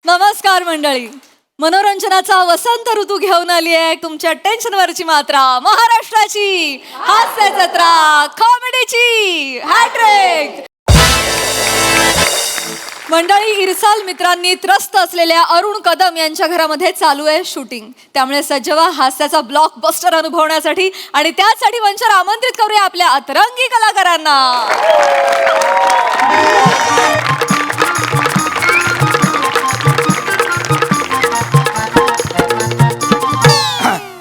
नमस्कार मंडळी, मनोरंजनाचा वसंत ऋतू घेऊन आली आहे तुमच्या टेन्शनवरची मात्रा, महाराष्ट्राची हास्य जत्रा, कॉमेडीची हॅट्रिक. मंडळी, इरसाल मित्रांनी त्रस्त असलेल्या अरुण कदम यांच्या घरामध्ये चालू आहे शूटिंग. त्यामुळे सज्ज व्हा हास्याचा ब्लॉकबस्टर अनुभवण्यासाठी आणि त्यासाठी मंचावर आमंत्रित करूया आपल्या अतरंगी कलाकारांना.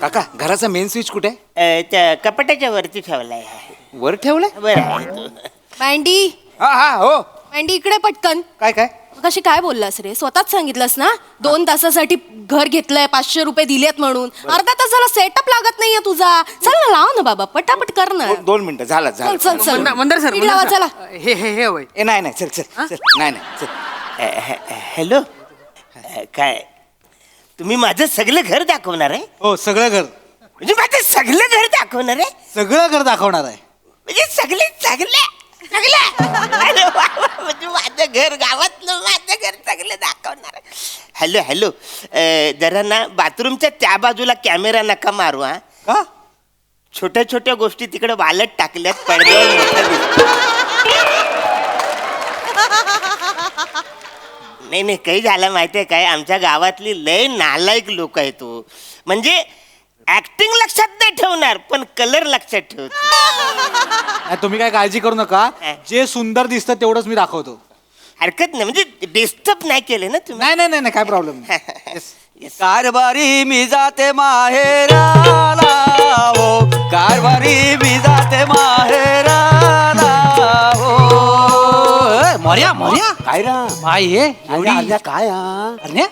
काका, घराचा मेन स्विच कुठे? त्या कपाटाच्या वरती ठेवलाय. वर ठेवलंय? बरं आहे तो. मँडी, हा हा हो. मँडी इकडे पटकन. काय काय? कशी काय बोललास रे? स्वतःच सांगितलंस ना 2 तासासाठी घर घेतलंय, 500 रुपये दिलेत म्हणून. अर्धा तासाला सेटअप लागत नाहीये तुझा. चल ना, लाव ना बाबा, पटापट कर ना. 2 मिनिटं झालं चल झालं. चल चल मंदार सर, पीठ लावा, चला. हे हे हे होय. ए नाही नाही, चल चल चल. नाही नाही चल. हॅलो, काय तुम्ही माझं सगळं घर दाखवणार आहे? हो, सगळं घर, म्हणजे माझं सगळं घर दाखवणार आहे? सगळं घर दाखवणार आहे. म्हणजे सगळे सगळे सगळे अरे वा वा, म्हणजे माझं घर गावातलं माझं घर सगळं दाखवणार आहे. हॅलो हॅलो, जरा ना बाथरूमच्या त्या बाजूला कॅमेरा नका मारू. हा, का? छोट्या छोट्या गोष्टी तिकडे वालत टाकल्यात, पडद्यावर मोठ्या दिसतात. नाही नाही, काही झालं माहितीये काय, आमच्या गावातली लय नालायक लोक आहेत तो. म्हणजे ऍक्टिंग लक्षात नाही ठेवणार पण कलर लक्षात ठेवतो. नाही, तुम्ही काय काळजी करू नका. जे सुंदर दिसतं तेवढंच मी दाखवतो. हरकत नाही, म्हणजे डिस्टर्ब नाही केले ना तुम्ही. नाही नाही नाही, काय प्रॉब्लेम नाही. कारभारी मी जाते माहेराला हो, कारभारी मी जाते माहेराला हो. मोर्या मोर्या काय रा माय हे एवढी अर्ध्या काय हा? अरे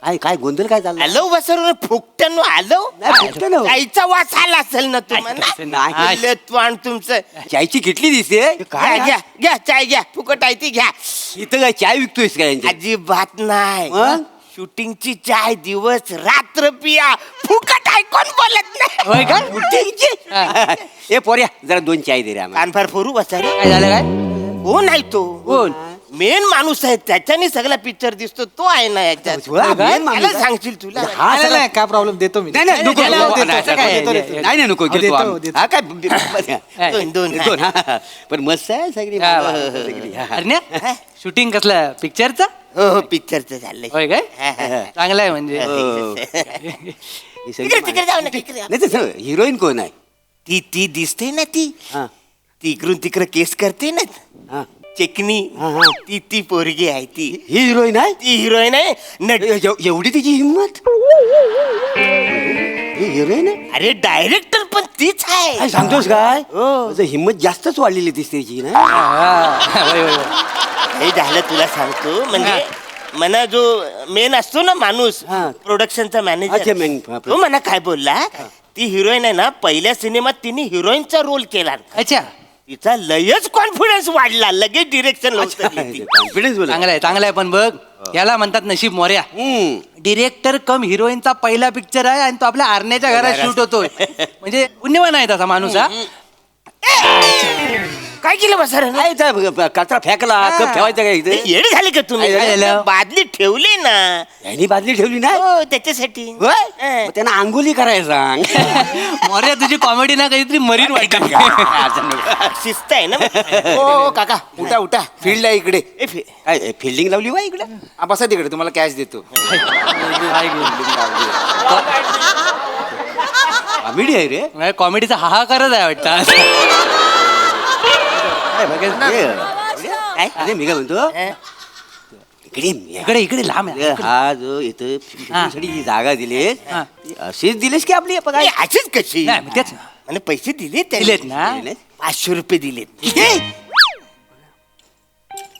काय काय गोंधळ काय चालला? आलो बसर फुकट्यानो आलो. नाही, फुकट्यानं. आईचा वास आला असेल ना नाही. तुम्हाला पण तुमचं. चायची किटली दिसते घ्या घ्या घ्या, चाय घ्या, फुकट आहे ती घ्या. इथं काय चाय विकतोयस काय यांची? अजिबात नाही. मग? शूटिंगची चाय दिवस रात्र पिया, फुकट आहे, कोण बोलत नाही. होय काय? ए पोऱ्या, जरा 2 चाय दे रे आम्हाला. कानफार फोरू बसा रे. काय झालं काय? हो नाही तो कोण? मेन माणूस आहे, त्याच्याने सगळा पिक्चर दिसतो, तो आहे ना याच्यात. हो, main माणूस त्याला आहे. सांगशील तुला. हा, नाही सगळं- नाही, काय प्रॉब्लेम, देतो मी. नाही नाही, नको नाही, नको, देतो, नाही, देतो, नाही, देतो, नाही, देतो. नाही नाही, नको, घेतो देतो, आम्ही. देतो. हा, काय दोन, दोन. दोन, हा. पण मस्त आहे सगळी. हा, वा. सगळी, हा. अरे शूटिंग कसलं पिक्चरचं? हो हो, पिक्चरचं झालंय. होय काय? हा, हा. चांगलं आहे म्हणजे. हो. ही सगळी तिकडे तिकडे जाऊ ना, तिकडे जाऊ. नाही तसं हिरोईन कोण आहे? ती दिसते ना, ती हा इकडून तिकडे केस करते ना, हा. चेकनी. हा, हा. ती पोरगी आहे, ती ही हिरोईन आहे? ती हिरोईन आहे. नट एवढी तिची हिंमत? ही हिरोईन आहे? अरे डायरेक्टर पण तीच आहे. काय सांगतोस काय? हो. माझं हिंमत जास्तच वाढलेली दिसते तिची ना. होय, होय, होय. हे झालं तुला सांगतो. म्हणजे मना जो मेन असतो ना माणूस, हा. प्रोडक्शनचा अच्छा, मॅनेजर, main, हा, तो मला काय बोलला, ती हिरोईन आहे ना, पहिल्या सिनेमात तिने हिरोईनचा रोल केला. अच्छा, तिचा लयच कॉन्फिडन्स वाढला, लगेच डिरेक्शन कॉन्फिडन्स बोला. चांगलं आहे पण बघ, याला म्हणतात नशीब मोर्या. डिरेक्टर कम हिरोईनचा पहिला पिक्चर आहे आणि तो आपल्या आरण्याच्या घरात शूट होतोय. म्हणजे पुण्यवान आहे तसा माणूस हा. काय केलं बसर? काय त्या कचरा फेकला, कप ठेवायचा काय इथे? येड झाले का तुम्ही? काय झालं? बादली ठेवली ना. यांनी बादली ठेवली ना? हो, त्याच्यासाठी. होय? हा. मग त्यांना आंघोली करायला सांग. मोर्या तुझी कॉमेडी ना काहीतरी मरीन वाटत. शिस्त आहे ना. हो काका, उठा उठा, फील्ड आहे इकडे. काय फिल्डिंग लावली बा इकडे? हा, बसा तिकडे, तुम्हाला कॅश देतो. कॉमेडी आहे रे. कॉमेडीचा हाहाकारच आहे वाटतं. काय बघायचं? काय? अरे मी काय म्हणतो, इकडे इकडे इकडे लांब आहे. हा जो इथं फिरण्यासाठी जी जागा दिली हा. अशीच दिलीस की आपली अरे, अशीच कशी? नाही, मग तेच. आणि पैसे दिले दिलेत ना? 500 रुपये दिलेत. किती?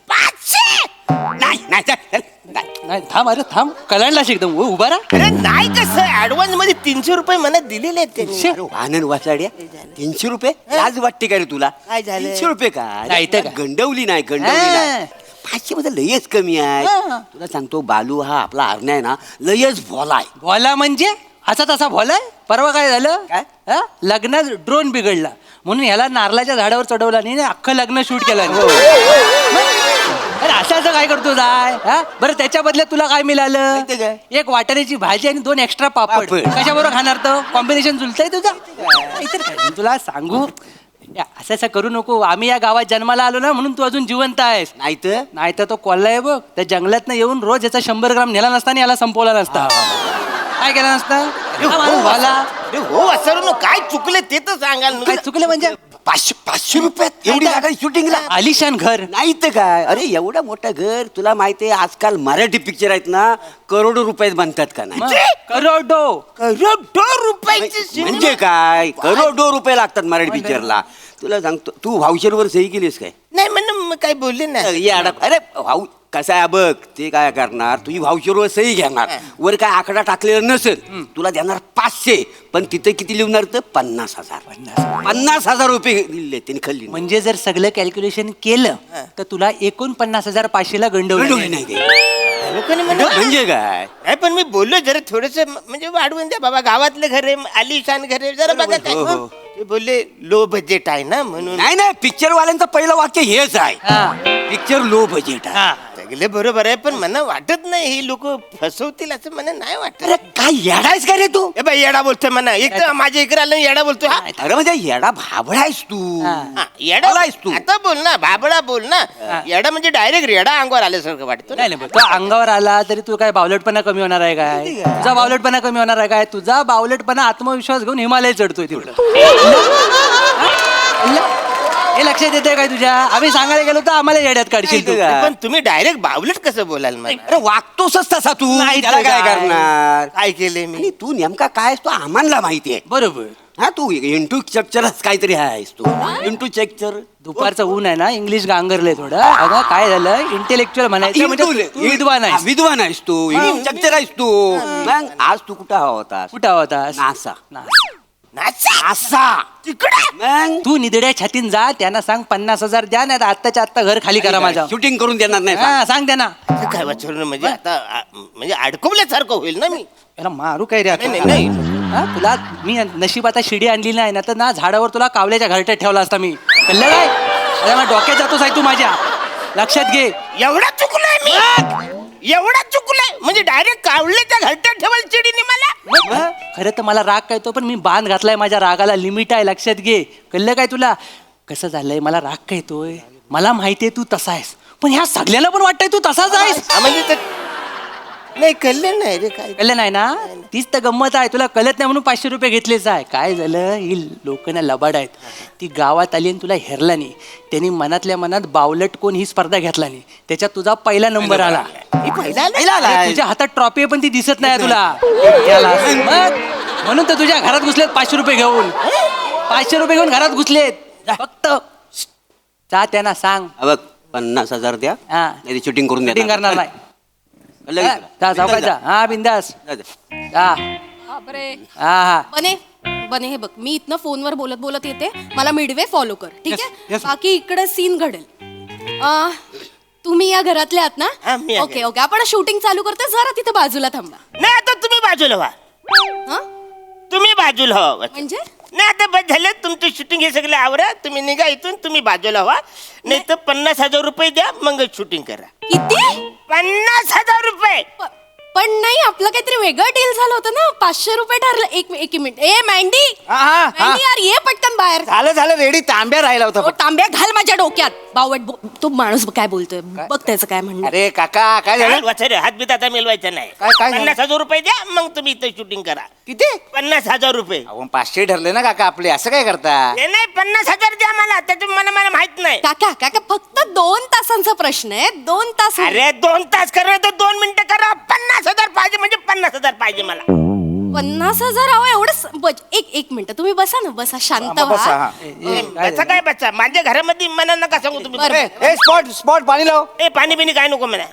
500? नाही नाही चल, चल, नाही. नाही थांब, अरे थांब, कलांडला एकदम उभा राहा. अरे नाही, कसं ऍडव्हान्स मध्ये 300 रुपये मला दिलेले आहेत त्यांनी. अरे वाहन वाचाड्या 300 रुपये लाज वाटते का रे तुला? काय झालं? 300 रुपये नाही तर का? काय? गंडवली नाही. हा. 500 मध्ये लयच कमी आहे. तुला सांगतो, बालू हा आपला हरण्या आहे ना, लयच भोला आहे. भोला म्हणजे असा तसा भोलाय. परवा काय झालं? काय? हा? लग्नात ड्रोन बिघडला म्हणून ह्याला नारळाच्या झाडावर चढवला नाही, अख्खं लग्न शूट केलं. अरे असं काय करतो जाय हा? बरं त्याच्या बदल्यात तुला काय मिळालं माहितीये काय? एक वाटाण्याची भाजी आणि 2 एक्स्ट्रा पापड पापड. कशाबरोबर खाणार तर कॉम्बिनेशन जुलतंय तुझं इतर काय? मी तुला सांगू असं करू नको. आम्ही या गावात जन्माला आलो ना म्हणून तू अजून जिवंत आहेस. नाही तर नाही तर तो कोल्हा आहे बघ त्या जंगलात येऊन रोज याचा 100 ग्राम नेला नसता आणि याला संपवला नसता. काय केला नसता हा माणूस वाला. अरे हो असं काय चुकले ते तर सांगाल ना. काय चुकलं म्हणजे 500 रुपयात एवढी जागा शूटिंगला आलिशान घर नाही तर काय. अरे एवढं मोठं घर तुला माहितीये आजकाल मराठी पिक्चर आहेत ना करोडो रुपयात बनतात का नाही करोडो करोडो रुपयाचे सिनेमा. म्हणजे काय करोडो रुपये लागतात मराठी पिक्चरला. तुला सांगतो तू व्हाउचरवर सही केलीस काय नाही म्हणून काय बोलले ना. अरे भाऊ कसा आहे बघ ते काय करणार तुझी व्हाउचरवर सही घेणार वर काय आकडा टाकलेला नसेल तुला देणार 500 पण तिथे किती लिहणार तर 50,000 50,000 रुपये दिले त्यांनी खाल्ली म्हणजे जर सगळं कॅल्क्युलेशन केलं तर तुला 49,500ला गंडवली गंडवलं नाही ते. लोकांनी म्हणलं म्हणजे काय नाही पण मी बोललो जरा थोडस म्हणजे वाढवून द्या बाबा गावातलं घर आहे आलिशान घर आहे जरा बघा काय. हो, हो. ते बोलले लो बजेट आहे ना म्हणून. नाही नाही पिक्चर वाल्यांचं पहिलं वाक्य हेच आहे हा. पिक्चर लो बजेट आहे हा. सगळे बरोबर आहे पण मला वाटत नाही ही लोक फसवतील असं मला नाही वाटत. अरे काय येडायस का रे तू ए बाई येडा बोलतोय म्हणा एक तर माझ्या इकडे आलं येडा बोलतोय हा. अरे म्हणजे येडा भाबडायस तू हा, येडा आलायस तू. आता बोल ना भाबडा बोल ना. येडा म्हणजे डायरेक्ट रेडा अंगावर आल्यासारखं वाटतं ना. नाही नाही तो अंगावर आला तरी तू काय बावलटपणा कमी होणार आहे काय तुझा बावलटपणा कमी होणार आहे काय तुझा बावलटपणा आत्मविश्वास घेऊन हिमालय चढतोय तिकडं हे लक्षात येते काय तुझ्या आम्ही सांगायला गेलो तर आम्हाला येड्यात काढशील तू पण तुम्ही डायरेक्ट बावलट कसं बोलाल मला. अरे वागतोसच तसा तू नाही तर त्याला काय काय? करणार काय केले मी आणि तू नेमका काय आहेस तो आम्हाला माहिती आहे बरोबर हा तू इंटू स्ट्रक्चरच काहीतरी आहेस तू इंटू स्ट्रक्चर दुपारचं ऊन आहे ना इंग्लिश गांगरले थोडं अगं काय झालं इंटेलेक्च्युअल म्हणायचं म्हणजे तू विद्वान आहेस विद्वान आहेस तू स्ट्रक्चर आहेस तू मग आज तू कुठं हवा होतास कुठं होतास नासा नाचा असा तिकडे मग तू निधड्या छातीन जा त्यांना सांग 50,000 द्या नाही आत्ताच्या आत्ता घर खाली करा माझ्या शूटिंग करून देणार नाही हा सांग त्यांना असं काय वाचवलं म्हणजे आता म्हणजे अडकवल्यासारखं होईल ना मी. याला मारू काय रे आता? नाही, नाही, नाही. हा, तुला मी नशीब आता शिडी आणली नाही ना तर ना झाडावर तुला कावल्याच्या घरट्यात ठेवला असता मी कळलं काय अरे मग डोक्यात जातोस आहे तू माझ्या लक्षात घे एवढा चुकलोय मी एवढा चुकलोय म्हणजे डायरेक्ट कावल्याच्या घरट्यात ठेवाल चिडीने मला. खरं तर मला राग काय तो पण मी बांध घातलाय माझ्या रागाला लिमिट आहे लक्षात घे कळलं काय तुला कसं झालंय मला राग काय येतोय मला माहितीये तू तसा आहेस पण ह्या सगळ्यांना पण वाटतंय तू तसाच आहेस हा, म्हणजे नाही कळलं नाही रे काय. कळलं नाही ना तीच तर गंमत आहे तुला कळत नाही म्हणून 500 रुपये घेतलेच आहे काय झालं ही लोक ना लबाड आहेत ती गावात आली आणि तुला हेरला नाही त्यांनी मनातल्या मनात बावलट कोण ही स्पर्धा घेतला नाही त्याच्यात तुझा पहिला नंबर आला मी पहिला अरे, तुझ्या हातात ट्रॉफी आहे पण ती दिसत नाही तुला याला. मग म्हणून तर तुझ्या घरात घुसलेत 500 रुपये घेऊन 500 रुपये घेऊन घरात घुसलेत फक्त जा त्यांना सांग बघ 50,000 द्या हा. नाही शूटिंग करून Shooting करणार नाही कळलं की तुला? जा सावकाश जा हा बिंदास जा, जा. जा बापरे हा हा बने हे बघ मी इथनं फोनवर बोलत बोलत येते मला मिडवे फॉलो कर ठीक आहे बाकी इकडे सीन घडेल तुम्ही या घरातले आहात हा, ना मी आहे. ओके ओके आपण शूटिंग चालू करते जरा तिथे बाजूला थांबा नाही आता तुम्ही बाजूला व्हा हा तुम्ही बाजूला व्हा म्हणजे नाही आता बस झालं तुमचं शूटिंग हे सगळं आवरा तुम्ही निघा इथून तुम्ही बाजूला व्हा नाही तर 50,000 रुपये द्या मग शूटिंग करा. किती 50,000 रुपये पण नाही आपलं काहीतरी वेगळं डील झालं होतं ना 500 रुपये ठरलं एक मिनिट ए मँडी मँडी यार ये पटकन बाहेर झालं रेडी तांब्या राहिला होता ओ, तांब्या घाल माझ्या डोक्यात बावट तो माणूस काय बोलतोय बघ त्याचं काय म्हणणं अरे काका काय झालं वाचरे हात बीत आता मिळवायचा नाही. काय झालं? 50,000 रुपये द्या मग तुम्ही इथं शूटिंग करा. किती 50,000 रुपये अहो 500 ठरले ना काका आपले असं काय करता ते नाही 50,000 द्या मला त्यातून मला माहित नाही. काका काका फक्त 2 तासांचा प्रश्न आहे 2 तास अरे 2 तास करा तर 2 मिनिटं करा 50,000 पाहिजे म्हणजे 50,000 पाहिजे मला. 50,000 अहो एवढं एक मिनिट तुम्ही बसा ना बसा शांत बसा, व्हा हा. बचा काय बचा माझ्या घरामध्ये मला नका सांगू तुम्ही. बरं. ए स्पॉट पाणी लाव ए पाणी बिनी काय नको म्हणा.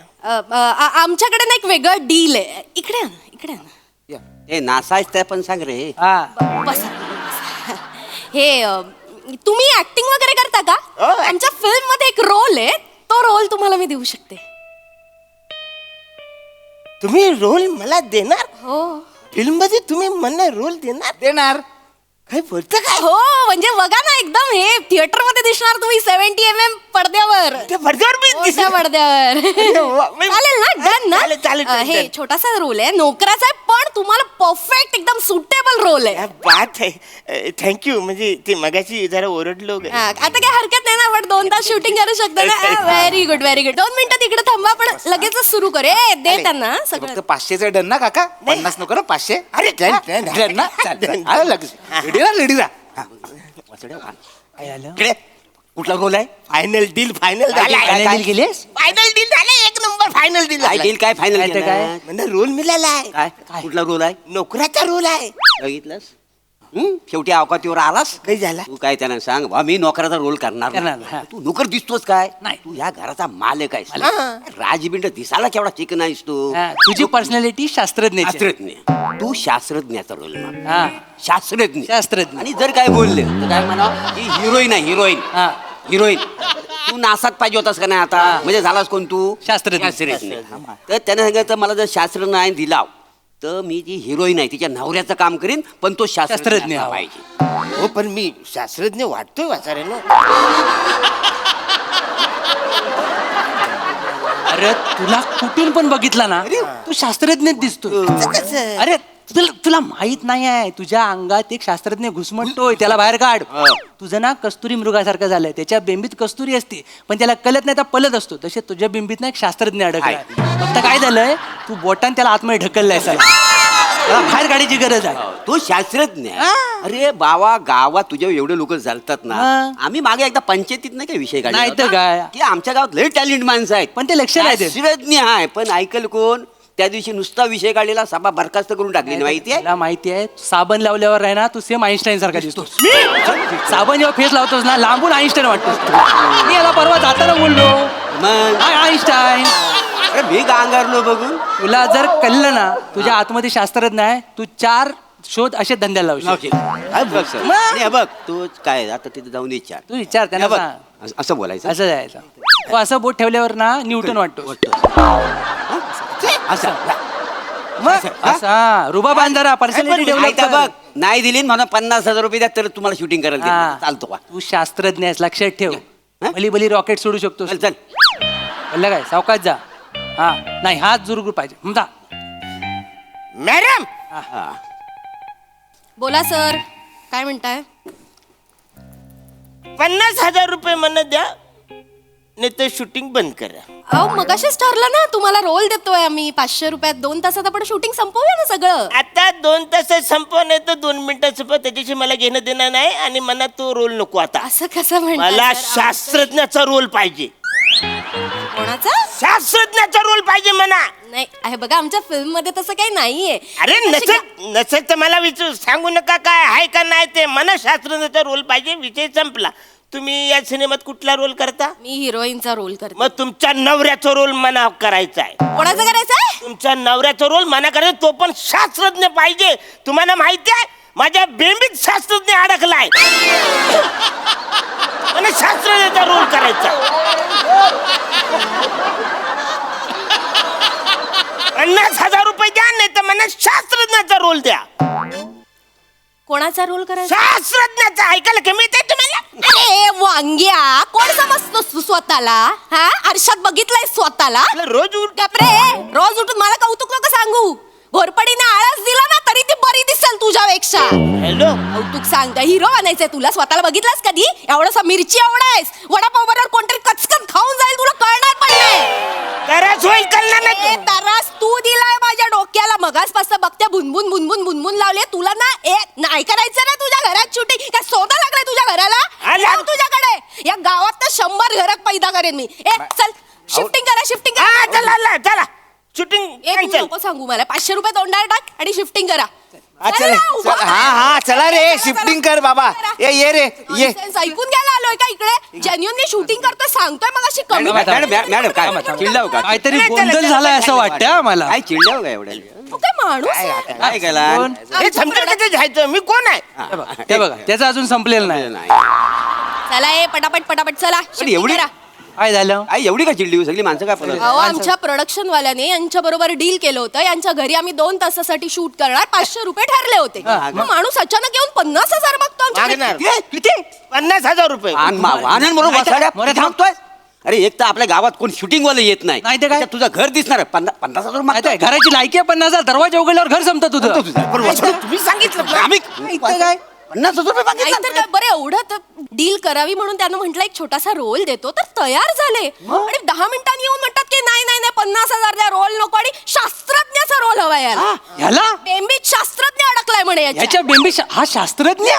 आमच्याकडे ना एक वेगळं डील आहे इकडे या ना ए नासायच त्या पण सांग रे हा बसा हे तुम्ही ऍक्टिंग वगैरे करता का हो, आमच्या फिल्म मध्ये एक रोल आहे तो रोल तुम्हाला मी देऊ शकते तुम्ही रोल मला देणार हो फिल्म मध्ये तुम्ही मला रोल देणार देणार काय बोलतं काय हो म्हणजे बघा ना एकदम हे थिएटर मध्ये दिसणार तुम्ही 70 पडद्यावर त्या पडद्यावर मी मोठ्या दिसणार. पडद्यावर वा, मी- चालेल ना डन ना चालेल, चालेल, हे चालेल. छोटासा रोल आहे नोकराचा आहे पण तुम्हाला परफेक्ट एकदम सुटेबल रोल आहे क्या बात आहे थँक्यू म्हणजे ते मगाशी जरा ओरडलो वगैरे. हा, आता काही हरकत नाही ना आपण 2 तास शूटिंग करू शकतो ना व्हेरी गुड 2 मिनिटं तिकडे थांबा पण लगेचच सुरू करे दे त्यांना ते सगळं फक्त 500चं डन ना काका 50 नको ना 500 अरे डन डन डन ना चालेल आलं लगेच रेडी ना काय आलं इकडे कुठला रोल आहे फायनल डील फायनल काय deal केलीस? फायनल डील झाले एक नंबर फायनल डील काय डील काय फायनल काय ते काय? म्हणजे रोल मिळाला आहे काय कुठला रोल आहे नोकराचा रोल आहे बघितलंस शेवटी अवकातीवर आलास काही झाला तू काय त्यांना सांग बा मी नोकराचा रोल करणार करणार, नाही. हा. तू नोकर दिसतोस काय नाही. तू या घराचा मालक आहेस राजबिंड दिसायला केवढा चिकन आहेस तू हा, तुझी पर्सनॅलिटी शास्त्रज्ञ शास्त्रज्ञ तू शास्त्रज्ञाचा रोल हा शास्त्रज्ञ शास्त्रज्ञ. आणि जर काय बोलले तर काय म्हणा ही हिरोईन आहे हिरोईन हा हिरोईन तू नासात पाहिजे होतास का नाही आता म्हणजे झालास कोण तू शास्त्रज्ञ. तर त्याने सांगितलं मला जर शास्त्र नाही दिला तर मी जी हिरोईन आहे तिच्या नवऱ्याचं काम करीन पण तो शास्त्रज्ञ शास्त्रज्ञ असला हवा. पाहिजे हो पण मी शास्त्रज्ञ वाटतोय वाचायला अरे तुला कुठून पण बघितला ना तू शास्त्रज्ञ दिसतो कसं? अरे तुला माहित नाही आहे तुझ्या अंगात एक शास्त्रज्ञ घुसमटतोय त्याला बाहेर काढ तुझं ना कस्तुरी मृगासारखं झालंय त्याच्या बिंबीत कस्तुरी असते पण त्याला कळत नाही तर पलत असतो तसे तुझ्या बिंबीत ना एक शास्त्रज्ञ अडकलाय फक्त काय झालंय तू बोटान त्याला आतमध्ये ढकललाय त्याला बाहेर काढायची गरज आहे तो शास्त्रज्ञ आहे. अरे बाबा गावात तुझ्या एवढे लोक चालतात ना हा. आम्ही मागे एकदा पंचायतीत नाही काय विषय काढला नाही तर होता? काय? की आमच्या गावात लय टॅलेंट माणसं आहेत पण ते लक्ष नाही देत. शास्त्रज्ञ आहे पण ऐकल कोण त्या दिवशी नुसता विषय काढलेला सभा बरखास्त करून टाकली माहिती आहे तुला माहिती आहे साबण लावल्यावर आहे ना तू सेम आईन्स्टाईन सारखा दिसतो साबण जेव्हा फेस लावतोस ना लांबून आईन्स्टाईन वाटतोस तू. मी याला परवा जाताना बोललो मग हाय आईन्स्टाईन अरे मी गांगारलो बघून तुला जर कळलं ना तुझ्या आतमध्ये शास्त्रज्ञ आहे तू 4 शोध असे धंद्याला लावशील लावशील. हा बघ सर. आणि हे बघ तू काय आता तिथे जाऊन विचार तू विचार त्यांना हे बघ, सांग. असं बोलायचं असं जायचं तो असं बोट ठेवल्यावर ना न्यूटन वाटतो असं मग असा रुबा बांधारा पर्सनॅलिटी डेव्हलप बघ नाही दिली म्हणून 50,000 रुपये द्या तर तुम्हाला शूटिंग करायला देतो. चालतो का तू शास्त्रज्ञ आहेस लक्षात ठेव हा? भली भली रॉकेट सोडू शकतो चल चल कळलं काय सावकाश जा हा नाही हात जुरगुर पाहिजे जा मॅडम बोला सर काय म्हणताय 50,000 रुपये म्हणत द्या नाही तर शूटिंग बंद करा अहो मगाशीच ठरलं ना तुम्हाला रोल देतोय आम्ही 500 रुपयात 2 तासात आपण शूटिंग संपवूया ना सगळं आता 2 तासात संपव नाही तर 2 मिनिटात संपव त्याच्याशी मला घेणं देणं नाही आणि मला तो रोल नको आता असं कसं मला म्हणताय सर? शास्त्रज्ञाचा रोल पाहिजे कोणाचा शास्त्रज्ञाचा रोल पाहिजे म्हणा नाही आहे बघा आमच्या फिल्म मध्ये तसं काही नाहीये अरे नसेल तर मला विचार सांगू नका काय आहे का नाही ते मला शास्त्रज्ञाचा रोल पाहिजे विषय संपला तुम्ही या सिनेमात कुठला रोल करता मी हिरोईनचा रोल करते मग तुमच्या नवऱ्याचा रोल मना करायचा आहे कोणाचा करायचा तुमच्या नवऱ्याचा रोल मना करायचा तो पण शास्त्रज्ञ पाहिजे तुम्हाला माहिती आहे माझ्या बेंबीत शास्त्रज्ञ अडकलाय मला शास्त्रज्ञाचा रोल करायचा 50,000 रुपये द्या नाही तर मला शास्त्रज्ञाचा रोल द्या कोणाचा रोल करायचा शास्त्रज्ञाचा ऐकायला कमी येते तुम्हाला अरे वांग्या कोण समजतोस तू स्वतःला हा आरशात बघितलंय स्वतःला रोज उठ रे रोज उठून मला कौतुक नको सांगू घोरपडीने आळस दिला ना तरी ती बरी दिसेल तुझ्यापेक्षा हॅलो कौतुक सांगता हिरो बनायचंय तुला स्वतःला बघितलंस कधी एवढंसा मिरची एवढायस वडापाव बरोबर कोणतरी कचकन खाऊन जाईल तुला कळणार पण नाही कराच होईल कळलं ए, नाही तरास तू दिलाय माझ्या डोक्याला मगासपासून बघते बुनबुन बुनबुन बुनबुन लावले तुला ना नाही करायचं ना तुझ्या घरात शूटिंग काय सोदा लागलाय तुझ्या घराला आला. लाव तुझ्याकडे या गावात तर 100 घरात पैदा करेन मी चल शिफ्टिंग शिफ्टिंग हा करा चला चला शूटिंग ए तू नको सांगू मला 500 रुपये तोंडावर टाक आणि शिफ्टिंग करा हा, चल चल, ना, उभा चल, राहा. हा, चला रे, चला, shifting चला. कर बाबा. करा. ये रे, ये. Nonsense, ऐकून घ्यायला आलोय का इकडे जेन्युअनली शूटिंग करतोय सांगतोय मग अशी कमी मॅडम काय चिडलाव का काहीतरी चला, गोंधळ चला, झालाय चला, असं चला. वाटतंय आम्हाला काय चिडलाव का एवढ्या तू काय माणूस आहे? काय केला कोण? हे समजा कसं जायचं मी कोण आहे ते बघा त्याचं अजून संपलेलं नाही नाही चला ए पटापट पटापट चला पण shifting एवढी करा. काय झालं आई एवढी का चिडली सगळी माणसं काय पडत अहो आमच्या प्रोडक्शन वाल्याने यांच्या बरोबर डील केलं होतं यांच्या घरी आम्ही 2 तासासाठी शूट करणार 500 रुपये ठरले होते मग माणूस अचानक येऊन 50,000 मागतो आमच्याकडे. मागणार किती 50,000 रुपये वाहनांबरोबर बसाड्या मोरे थांब. थांबतोय अरे एक तर आपल्या गावात कोण शूटिंग वाले येत नाही नाही ते काय? त्याच्यात तुझं घर दिसणार 50,000 माहिती आहे, घराची लायकी आहे 50,000 दरवाजा उघडल्यावर घर संपतं तुझं पण वसुली, तुम्ही सांगितलं ना. आम्ही इथं काय? 50,000 रुपये नाहीतर मागितले काय, बरं एवढं डील करावी म्हणून त्यानं म्हटलं एक छोटासा रोल देतो तर तयार झाले आणि 10 मिनिटांनी येऊन म्हणतात की नाही नाही नाही 50,000 द्या रोल नको आणि शास्त्रज्ञाचा रोल हवा याला ह्याला बेंबीत शास्त्रज्ञ अडकलाय म्हणे याच्या याच्या बेंबी हा शास्त्रज्ञ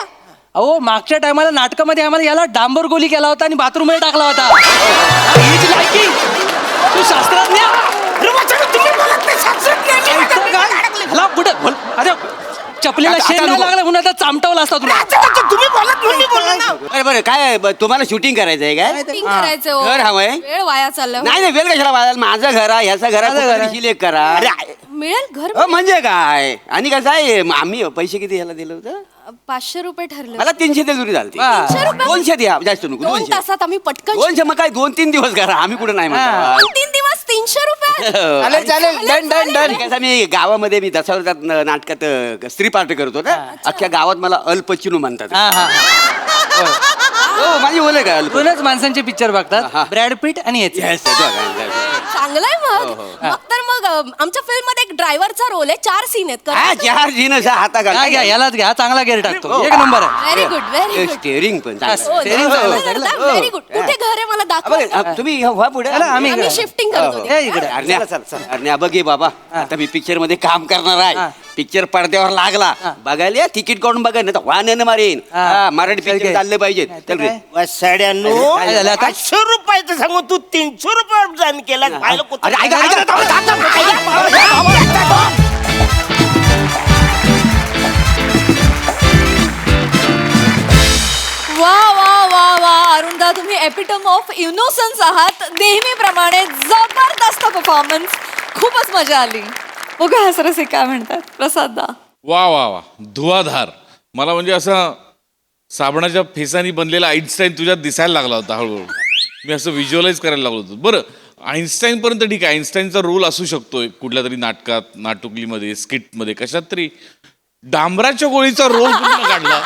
अहो मागच्या टायमाला नाटकामध्ये आम्हाला याला डांबर गोली केला होता आणि बाथरूम मध्ये टाकला होता हीच लायकी तू शास्त्रज्ञ ह्याला कुठे बोल अरे चपलीला आता शेण नाही नको. लागला म्हणून आता चामटावला असता तुला तुम्ही बोलत म्हणून मी बोललो ना. बरं बरं काय आहे, तुम्हाला शूटिंग करायचं आहे काय Shooting करायचं हो. घर हवंय? वेळ वाया चाललाय हो. नाही नाही वेळ कशाला वाजाल माझं घर आहे ह्याचा घर आहे एक करा अरे मिळेल घर म्हणजे काय आणि कसं आहे आम्ही पैसे किती ह्याला दिलं होतं 500 रुपये ठरले मला 300 दे जुरी झालती 300 रुपये? 200 द्या जास्त नको 2 200 तासात आम्ही पटकन 200 मग काय 2-3 दिवस करा आम्ही कुठे नाही म्हणतो 3 दिवस 300 रुपये चालेल चालेल डन डन डन कसं मी गावामध्ये मी दशावतारात नाटकात स्त्री पार्ट करतो ना अख्ख्या गावात मला अल्पचिनू म्हणतात हा हा हो माझी बोले काय अल्प दोनच माणसांचे पिक्चर हा. बघतात ब्रॅड पिट आणि याचे Yes, yes, yes. चांगलंय मग तर मग आमच्या फिल्म मध्ये एक ड्रायव्हरचा रोल आहे 4 सीन आहेत हा चार जीनस हाता घ्या घ्या यालाच घ्या चांगला गेअर टाकतो एक नंबर आहे very good very good steering पण चांगलं. Steering चांगलं, व्हेरी गुड कुठे घर आहे मला दाखवा बघ, तुम्ही व्हा पुढे चला, आम्ही आम्ही शिफ्टिंग करतो हे इकडे अरण्या बघ ये बाबा आता मी पिक्चर मध्ये काम करणार आहे पिक्चर पडद्यावर लागला बघायला या, तिकीट काढून बघा नाही तर वाहन मारेन हा, मराठी पिक्चर चालले पाहिजेत चल रे वसाड्यांनो काय झालं आता? 500 रुपयाचं सांगू तू 300 रुपये जाण केला पाहिलं कुठं? अरे ऐका, ऐका. वा वा वा वा अरुणदा तुम्ही एपिटम ऑफ इनोसन्स आहात नेहमीप्रमाणे जबरदस्त परफॉर्मन्स खूपच मजा आली बघा हसरसे काय म्हणतात प्रसाद दा वा वा वा धुवाधार मला म्हणजे असं साबणाच्या फेसानी बनलेला आईन्स्टाईन तुझ्यात दिसायला लागला होता हळूहळू मी असं व्हिज्युअलाइज करायला लागलो होतो बरं आईन्स्टाईन पर्यंत ठीक आहे आईन्स्टाईनचा रोल असू शकतोय कुठल्या तरी नाटकात नाटुकलीमध्ये स्किटमध्ये कशात तरी डांबराच्या गोळीचा रोल पूर्ण काढला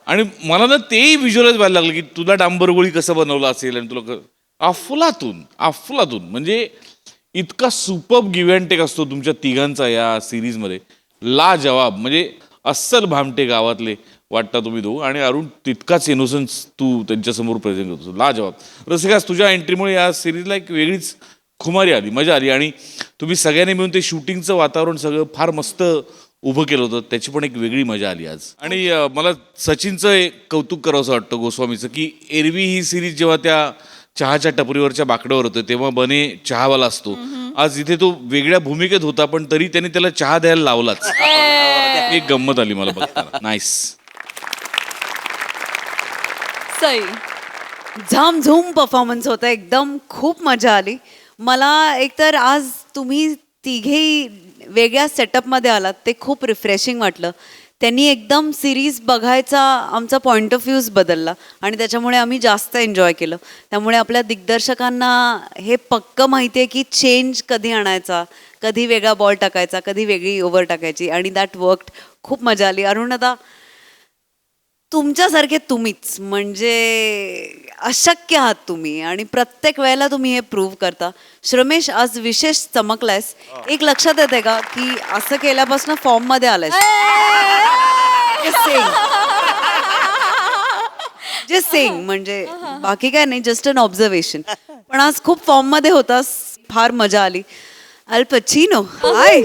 आणि मला ना तेही व्हिज्युअलाइज व्हायला लागलं की तुला डांबर गोळी कसं बनवलं असेल आणि तुला अफलातून म्हणजे इतका सुपर्ब गिव्ह अँड टेक असतो तुमच्या तिघांचा या सिरीजमध्ये लाजवाब म्हणजे अस्सल भामटे गावातले वाटता तुम्ही दोघं आणि अरुण तितकाच इनोसन्स तू त्यांच्यासमोर प्रेझेंट करतो लाजवाब रसिकास तुझ्या एंट्रीमुळे या सिरीजला एक वेगळीच खुमारी आली मजा आली आणि तुम्ही सगळ्यांनी मिळून ते शूटिंगचं वातावरण सगळं फार मस्त उभं केलं होतं त्याची पण एक वेगळी मजा आली आज आणि मला सचिनचं एक कौतुक करावंसं वाटतं गोस्वामीचं की एरवी ही सिरीज जेव्हा त्या चहाच्या टपरीवरच्या बाकड्यावर होतं तेव्हा बने चहावाला असतो आज इथे तो वेगळ्या भूमिकेत होता पण तरी त्याने त्याला चहा द्यायला लावलाच एक गंमत आली मला बघताना नाईस सई झामझूम परफॉर्मन्स होता एकदम खूप मजा आली मला एकतर आज तुम्ही तिघेही वेगळ्या सेटअपमध्ये आलात ते खूप रिफ्रेशिंग वाटलं त्यांनी एकदम सिरीज बघायचा आमचा पॉईंट ऑफ व्ह्यूज बदलला आणि त्याच्यामुळे आम्ही जास्त एन्जॉय केलं त्यामुळे आपल्या दिग्दर्शकांना हे पक्कं माहिती आहे की चेंज कधी आणायचा कधी वेगळा बॉल टाकायचा कधी वेगळी ओव्हर टाकायची आणि दॅट वर्कड खूप मजा आली अरुणदा तुमच्यासारखे तुम्हीच म्हणजे अशक्य आहात तुम्ही आणि प्रत्येक वेळेला तुम्ही हे प्रूव्ह करता श्रमेश आज विशेष चमकलायस एक लक्षात येते का की असं केल्यापासून फॉर्म मध्ये आलायस जे सेंग म्हणजे बाकी काय नाही जस्ट अन ऑब्झर्वेशन पण आज खूप फॉर्म मध्ये होतास फार मजा आली अल पचिनो हाय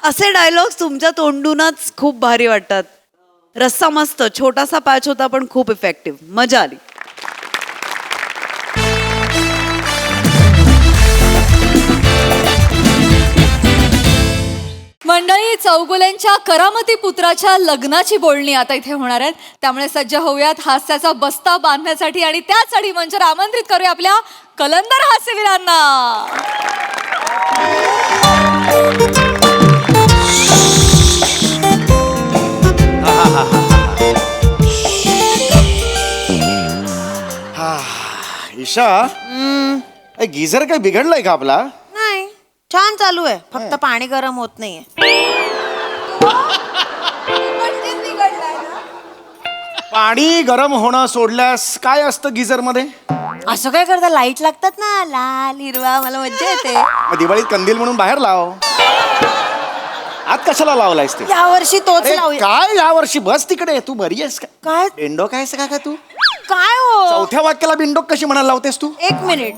असे डायलॉग्स तुमच्या तोंडूनच खूप भारी वाटतात रस्सा मस्त छोटासा पॅच होता पण खूप इफेक्टिव्ह मजा आली मंडळी चौगुल्यांच्या करामती पुत्राच्या लग्नाची बोलणी आता इथे होणार आहेत त्यामुळे सज्ज होऊयात हास्याचा बस्ता बांधण्यासाठी आणि त्यासाठी मंचावर आमंत्रित करूया आपल्या कलंदर हास्यवीरांना ईशा गिझर काय बिघडलाय का आपला? नाही छान चालू आहे, फक्त पाणी गरम होत नाहीये. पाणी गरम होणं सोडल्यास काय असतं गिझर मध्ये? असं काय करता, लाईट लागतात ना लाल हिरवा, मला मज्जा येते. मग दिवाळीत कंदील म्हणून बाहेर लाव. आत कशाला लावलायस ते? यावर्षी तोच अरे, लावूया. काय या वर्षी बस तिकडे. तू बरी आहेस का? काय बिंडोक आहेस का तू? काय हो, चौथ्या वाक्याला बिंडोक कशी म्हणायला लावतेस तू? एक मिनिट,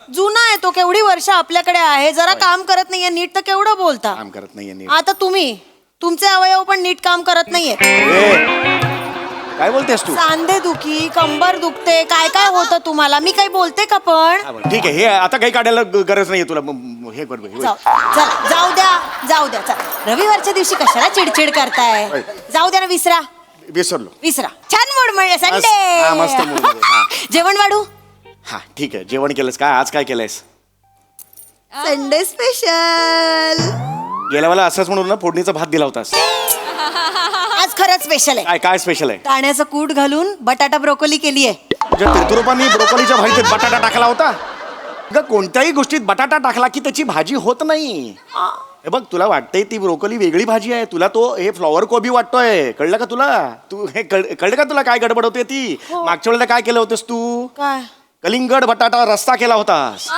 जुना आहे तो, केवढी वर्ष आपल्याकडे आहे, जरा काम करत नाहीये नीट तर केवढं बोलता. काम करत नाहीये नीट. आता तुम्ही तुमचे अवयव पण नीट काम करत नाहीये. काय बोलतेस तू? सांधे दुखी, कंबर दुखते, काय काय होतं तुम्हाला, मी काही बोलते का पण? ठीक आहे, हे आता काही काढायला गरज नाहीये तुला. हे कर हे जाऊ चला, जाऊ द्या चला. रविवारच्या दिवशी कशाला चिडचिड करताय? जाऊ द्या ना, विसरा विसरलो. छान मूड म्हणजे हा, मस्त mood मध्ये, हा. संडे. जेवण वाढू? हा ठीक आहे. जेवण केलंस काय? आज काय केलंयस? Sunday special. गेल्या वेळेला असंच म्हणून ना फोडणीचा भात दिला होतास. आज खरंच स्पेशल आहे. काय काय स्पेशल आहे? दाण्याचं कूट घालून बटाटा ब्रोकोली केली आहे. तुझ्या तिरुपती ब्रोकोलीच्या भाजीत बटाटा टाकला होता? अगं, कोणत्याही गोष्टीत बटाटा टाकला की त्याची भाजी होत नाही. हे बघ, तुला वाटतंय ती ब्रोकोली वेगळी भाजी आहे, तुला तो हे फ्लॉवर कोबी वाटतोय. कळलं का तुला? तू हे कळलं का तुला काय गडबड होते ती? मागच्या वेळेला काय केलं होतंस तू? काय कलिंगड बटाटा रस्ता केला होतास.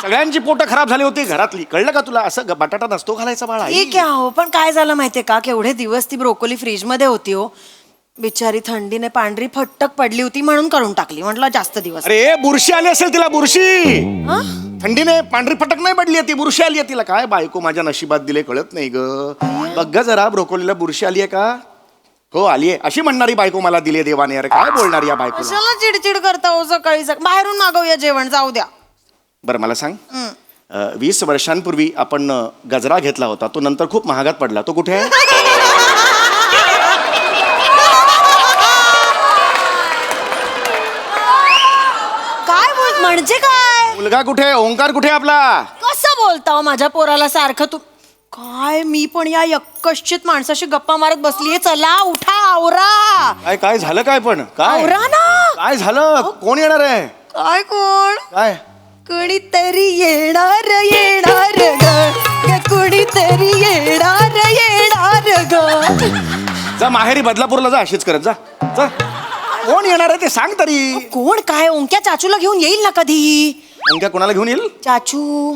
सगळ्यांची पोटं खराब झाली होती घरातली. कळलं का तुला? असं बटाटा नसतो घालायचा बाळा. ठीक आहे हो, पण काय झालं माहितीये का, केवढे दिवस ती ब्रोकोली फ्रीज मध्ये होती हो, बिचारी थंडीने पांढरी फट्टक पडली होती म्हणून करून टाकली. म्हटलं जास्त दिवस. अरे बुरशी आली असेल तिला, बुरशी. थंडीने पांढरी फटक नाही पडली, ती बुरशी आली आहे तिला. काय बायको माझ्या नशिबात दिले कळत नाही ग. बघ ग जरा, ब्रोकोलीला बुरशी आली आहे का? हो आली आहे. अशी म्हणणारी बायको मला दिली देवाने. अरे काय बोलणार या बायकोला? कशाला चिडचिड करता हो सकाळी बाहेरून मागवूया जेवण, जाऊ द्या. बरं मला सांग, 20 वर्षांपूर्वी आपण गजरा घेतला होता, तो नंतर खूप महागात पडला, तो कुठे आहे? काय बोल म्हणजे काय? मुलगा कुठे? ओंकार कुठे आपला? कसं बोलता हो माझ्या पोराला सारखं तू? काय मी पण या यक्कश्चित माणसाशी गप्पा मारत बसलीये. चला उठा, आवरा. काय काय झालं? काय पण काय आवरा ना. काय झालं? कोण येणार आहे? काय कोण? काय? कुणीतरी येणार ग, कुणीतरी येणार ग. जा माहेरी बदलापूरला जा, अशीच करत जा. जा. कोण येणार आहे ते सांग तरी. कोण काय? ओंक्या चाचूला घेऊन येईल ना कधी. ओंक्या कोणाला घेऊन येईल? चाचू.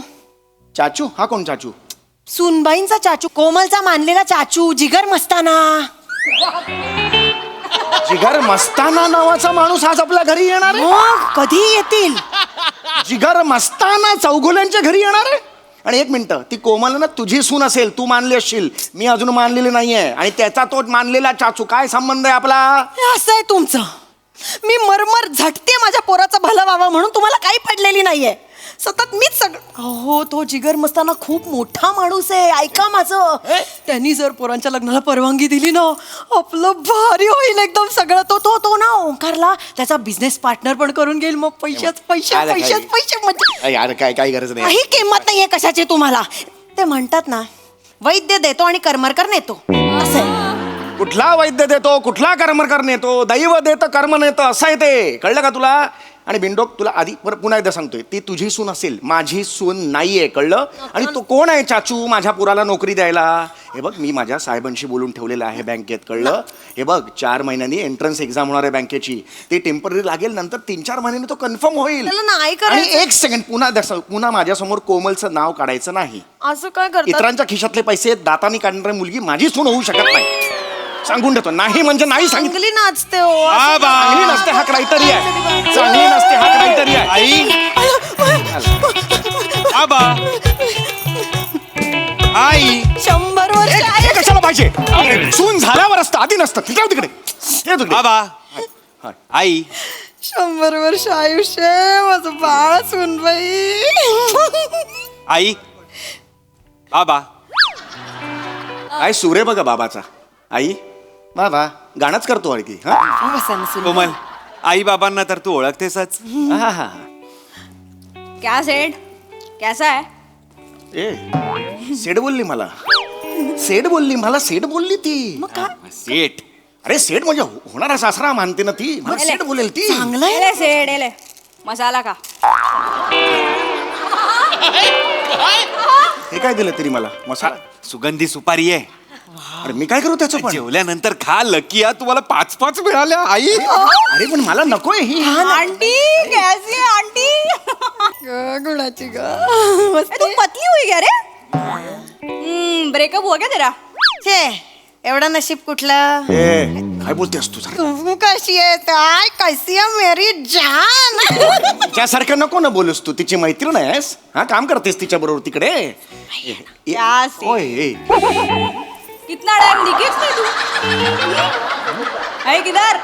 चाचू? हा कोण चाचू? सुनबाईंचा चाचू, कोमलचा मानलेला चाचू, जिगर मस्ताना. जिगर मस्ताना नावाचा माणूस आज आपल्या घरी येणार आहे? मग कधी येतील? जिगर मस्ताना चौगुल्यांच्या घरी येणार आहे? आणि एक मिनिट, ती कोमल ना तुझी सून असेल, तू मानली असशील, मी अजून मानलेली नाहीये. आणि त्याचा तो मानलेला चाचू, काय संबंध आहे आपला? असं आहे तुमचं. मी मरमर झटते माझ्या पोराचं भलं व्हावं म्हणून, तुम्हाला काही पडलेली नाहीये. सतत मीच सगळं. हो, तो जिगर मस्ताना खूप मोठा माणूस आहे. ऐका माझं, त्यांनी जर पोरांच्या लग्नाला परवानगी दिली ना, आपलं भारी होईल एकदम सगळं. तो ना ओंकारला त्याचा बिझनेस पार्टनर पण करून घेईल. मग पैसेच म्हणजे यार काय काय गरज नाही. काही किंमत नाहीये कशाची तुम्हाला. ते म्हणतात ना, वैद्य देतो आणि कर्मरकर नेतो, असं आहे. कुठला वैद्य देतो, कुठला कर्मकर नेतो? दैव देतं, कर्म नेतं, असं आहे ते. कळलं का तुला? आणि बिंडोक, तुला आधी पुन्हा एकदा सांगतोय, ती तुझी सून असेल, माझी सून नाहीये. कळलं? आणि तो कोण आहे चाचू माझ्या पोराला नोकरी द्यायला? हे बघ, मी माझ्या साहेबांशी बोलून ठेवलेलं आहे बँकेत. कळलं? हे बघ, 4 महिन्यांनी एंट्रन्स एक्झाम होणार आहे बँकेची. ते टेम्पररी लागेल, नंतर 3-4 महिन्यांनी तो कन्फर्म होईल. नाही आणि करायचं. 1 सेकंड, पुन्हा माझ्यासमोर कोमलचं नाव काढायचं नाही. असं काय करतात? इतरांच्या खिशातले पैसे दातानी काढणारी मुलगी माझी सून होऊ शकत नाही. सांगून देतो, नाही म्हणजे नाही. चांगली नाचते हो. चांगली नसते हा क्रायटेरिया आहे. चांगली नसते हा क्रायटेरिया आहे. आई 100 वर्ष हे कशाला पाहिजे? सून झाल्यावर असतं, आधी नसतं. तिकडे बाबा आई 100 वर्ष आयुष्य माझं बाळ सुनबाई. आई बाबा काय सूर्य बघा बाबाचा. आई बाबा गाणंच करतो आणखी. कोमल, आई बाबांना तर तू ओळखतेसच. क्या सेठ, कैसा है? सेठ बोलली मला. सेठ बोलली ती. सेठ? अरे सेठ म्हणजे होणारा सासरा मानते ना ती. मला सेठ बोलेल ती. चांगलं आहे. एले सेठ एले. मसाला का? हे काय दिलं तरी मला मसाला सुगंधी सुपारी आहे. अरे मी काय करू त्याचं पण जेवल्यानंतर खा लकी या तुम्हाला 5-5 मिळाल्या आई. अरे पण मला नकोय ही आंटी कैसी है आंटी? गुणाची ग तू पतली हुई क्या रे? ब्रेकअप हुआ क्या तेरा? छे एवढं नशीब कुठलं? ए, काय बोलतेस तू जरा? तू कशी आहे काय कैसी आहे मेरी जान? त्यासारखं नको ना बोलूस तू तिची मैत्रीण आहेस हा काम करतेस तिच्या बरोबर तिकडे क्या से? ओय, ए. कितना टाइम दिखेच नाही तू? है किधर?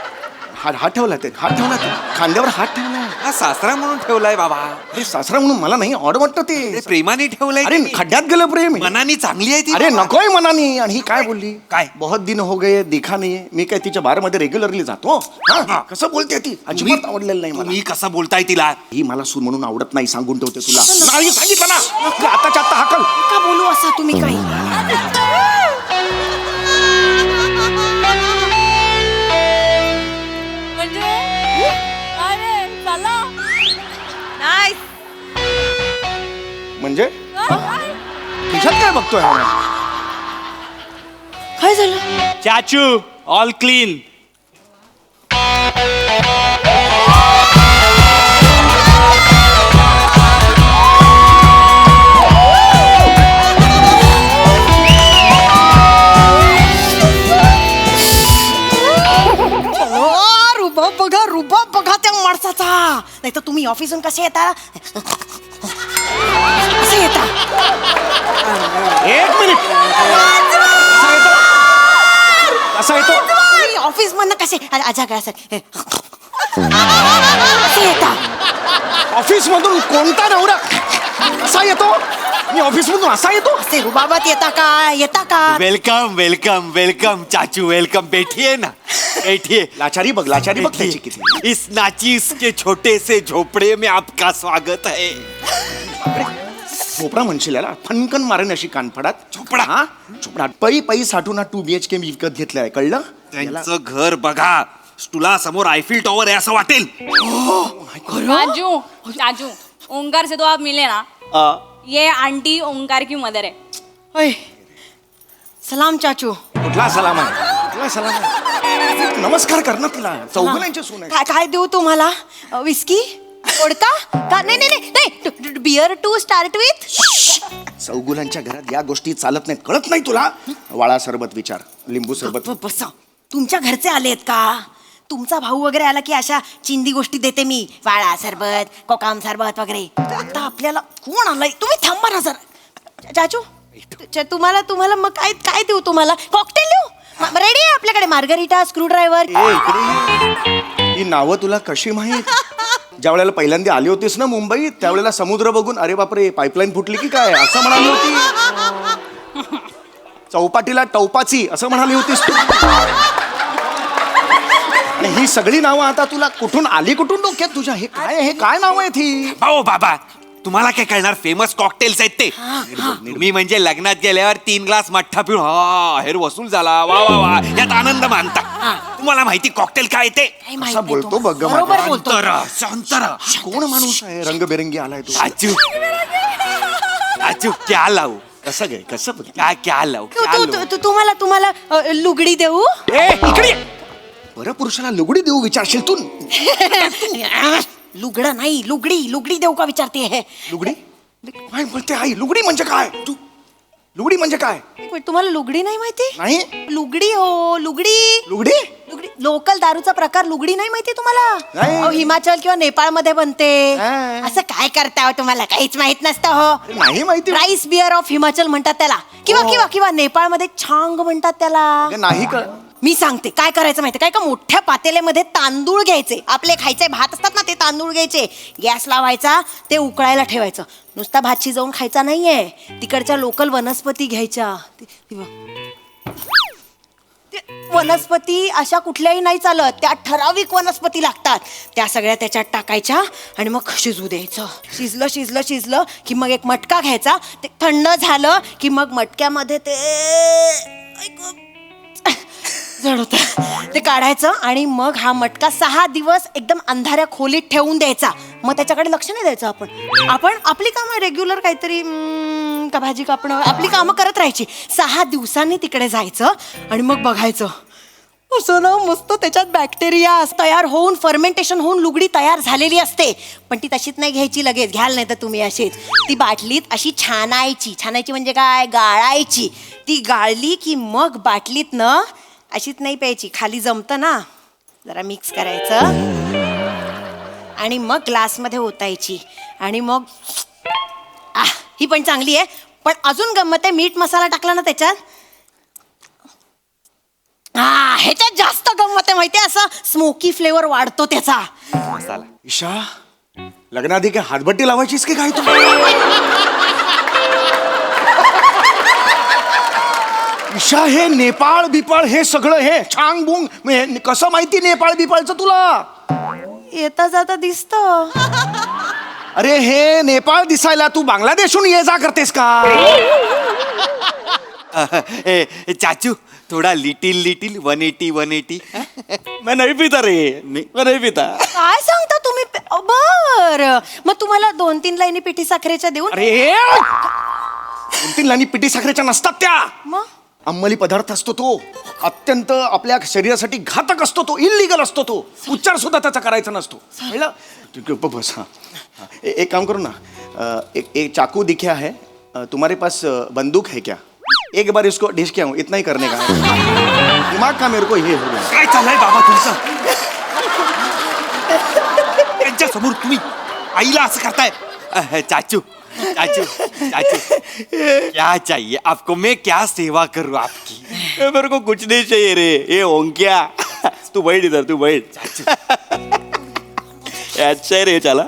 हात ठेवला ते खांद्यावर हात ठेवला हा सासरा म्हणून ठेवलाय बाबा. अरे सासरा म्हणून मला नाही ऑड वाटतं ते ते प्रेमाने ठेवलाय. अरे खड्ड्यात गेलं प्रेम मनानी चांगली आहे ती. अरे नकोय मनानी आणि ही काय बोलली काय? बहुत दिन हो गए दिखा नाही मी काय तिच्या बार मध्ये रेग्युलरली जातो हा? कसं बोलते ती अजिबात आवडलेलं नाही मला तुम्ही कसं बोलताय तिला? ही मला सून म्हणून आवडत नाही सांगून ठेवते तुला नाही सांगितलं ना तुला आताच्या आता हाकल का बोलू असा तुम्ही काही? म्हणजे अरे चला. म्हणजे खिशात काय बघतोय हा? काय झालं? चाचू ऑल क्लीन. रुबाब बघा त्या माणसाचा. नाही तर तुम्ही ऑफिसून कसे येता? कसे येता? एक मिनिट कसा येतो तुम्ही ऑफिस मधनं कसे आजा काय सर कसे येता? ऑफिस मधून कोणता नवरा कसा येतो मी ऑफिस मधून असा येतो असे रुबाबात येता का? वेलकम वेलकम वेलकम चाचू वेलकम. बैठिए ना बैठिए. लाचारी बघ त्याची किती इस नाचीस के छोटे से झोपड़े में आपका स्वागत है. झोपडा म्हणशील याला फनकन मारेन अशी कानफडात झोपडा हा झोपडा पै साठून 2 BHK मी विकत घेतलाय कळलं त्यांचं घर बघा. तुला समोर आयफिल टॉवर आहे असं वाटेल. राजू राजू ओंकार से तो आप मिले ना. ये आंटी ओंकार की मदर है. ओय सलाम चाचू. कुठला सलाम आहे नमस्कार कर ना तिला चौघुल्यांची सून आहे काय देऊ तुम्हाला? विस्की ओडका का? नाही बियर टू स्टार्ट विथ. चौगुलांच्या घरात या गोष्टी चालत नाहीत कळत नाही तुला वाळा सरबत विचार लिंबू सरबत बसा. तुमच्या घरचे आलेत का? तुमचा भाऊ वगैरे आला की अशा चिंदी गोष्टी देते मी. वाळा सरबत कोकाम सरबत वगैरे. आता आपल्याला कोण आलाय? तुम्ही थांबा ना जरा. चाचू तुम्हाला मग काय देऊ तुम्हाला? कॉकटेल देऊ? रेडी आहे आपल्याकडे मार्गरिटा स्क्रूड्रायव्हर. ही नावं तुला कशी माहीत ज्या वेळेला पहिल्यांदा आली होतीस ना मुंबईत त्यावेळेला समुद्र बघून अरे बापरे पाईपलाईन फुटली की काय असं म्हणाली होती चौपाटीला टौपाची असं म्हणाली होतीस तू आणि ही सगळी नावं आता तुला कुठून आली कुठून डोक्यात तुझ्या हे काय नाव आहेत ही भाऊ बाबा तुम्हाला काय कळणार फेमस कॉकटेल्स आहेत ते. मी म्हणजे लग्नात गेल्यावर 3 ग्लास मठ्ठा पिऊन हेर वसूल झाला वा वा वा यात आनंद मानता. तुम्हाला माहिती कॉकटेल काय ते? असा बोलतो बघ ग बरोबर माझा. बोलतो. शांतरा कोण माणूस आहे रंगबेरंगी आलाय तू चाचू चाचू क्या लावू कसं गे कसं बघ क्या लावू क्या लावू? तुम्हाला लुगडी देऊ? ए इकडे बरं पुरुषाला लुगडी देऊ विचारशील तू लुगडं नाही लुगडी देऊ का विचारते हे. लुगडी काय बोलते आई लुगडी म्हणजे काय तू लुगडी म्हणजे काय एक मिनिट, तुम्हाला लुगडी नाही माहिती? नाही लुगडी हो लुगडी लुगडी लोकल दारूचा प्रकार लुगडी नाही माहिती तुम्हाला? नाही. अहो, हिमाचल किंवा नेपाळ मध्ये बनते. हा. असं काय करता हो तुम्हाला काहीच माहित नसतं हो. नाही माहिती राईस बिअर ऑफ हिमाचल म्हणतात त्याला किंवा नेपाळ मध्ये छांग म्हणतात त्याला. अगं, नाही कळ मी सांगते काय करायचं माहिती काय का मोठ्या पातेल्यामध्ये तांदूळ घ्यायचे आपले खायचे भात असतात ना ते तांदूळ घ्यायचे गॅस लावायचा ते उकळायला ठेवायचं नुसता भात शिजवून खायचा नाहीये तिकडच्या लोकल वनस्पती घ्यायच्या वनस्पती अशा कुठल्याही नाही चालत त्या ठराविक वनस्पती लागतात त्या सगळ्या त्याच्यात टाकायच्या आणि मग शिजू द्यायचं शिजलं की मग एक मटका घ्यायचा ते थंड झालं की मग मटक्यामध्ये ते जड होतं ते काढायचं आणि मग हा मटका 6 दिवस एकदम अंधाऱ्या खोलीत ठेवून द्यायचा. मग त्याच्याकडे लक्ष नाही द्यायचं. आपण आपली कामं रेग्युलर काहीतरी का भाजी कापणं आपली कामं करत राहायची. 6 दिवसांनी तिकडे जायचं आणि मग बघायचं असं ना मस्त त्याच्यात बॅक्टेरिया तयार होऊन फर्मेंटेशन होऊन लुगडी तयार झालेली असते. पण ती तशीच नाही घ्यायची लगेच, घ्याल नाही तर तुम्ही अशीच ती बाटलीत अशी छानायची म्हणजे काय गाळायची. ती गाळली की मग बाटलीत न अशीच नाही प्यायची, खाली जमतं ना जरा मिक्स करायचं आणि मग ग्लासमध्ये ओतायची आणि मग ही पण चांगली आहे. पण अजून गंमत आहे, मीठ मसाला टाकला ना त्याच्यात ह्याच्यात जास्त गंमत आहे माहितीये, असं स्मोकी फ्लेवर वाढतो त्याचा. ईशा लग्नाआधी काय हातभट्टी लावायचीस की काय तू? ईशा हे नेपाळ बिपाळ हे सगळं हे छांग बुंग कसं माहिती नेपाळ बिपाळचं तुला? येता जाता दिसतं. अरे हे नेपाळ दिसायला तू बांगलादेशहून ये जा करतेस का? चाचू थोडा लिटिल 180. मैं नहीं पीता रे, मैं नहीं पीता. काय सांगता तुम्ही? बर मग तुम्हाला 2-3 लाईनी पिठी साखरेच्या देऊन. अरे 2-3 लाईनी पिठी साखरेच्या नसतात त्या. मग अंमली पदार्थ असतो तो, अत्यंत आपल्या शरीरासाठी घातक असतो तो, इल्लीगल असतो तो. उच्चार सुद्धा त्याचा करायचा नसतो. कळलं? बस हाँ. एक काम करो ना, एक चाकू दिखा है, तुम्हारे पास बंदूक है क्या? एक बार इसको डिश किया हूँ, इतना ही करने का है. दिमाग का मेरे को ये हो गया. काय चाललंय बाबा तुमचं? त्यांच्या समोर तुम्ही आईला असं करताय? चाचू क्या चाहिए आपको? मैं क्या सेवा करूँ आपकी? मेरे को कुछ नहीं चाहिए रे. ये ओंक्या तू बैठ इधर, तू बैठ. अच्छा है रे, चला.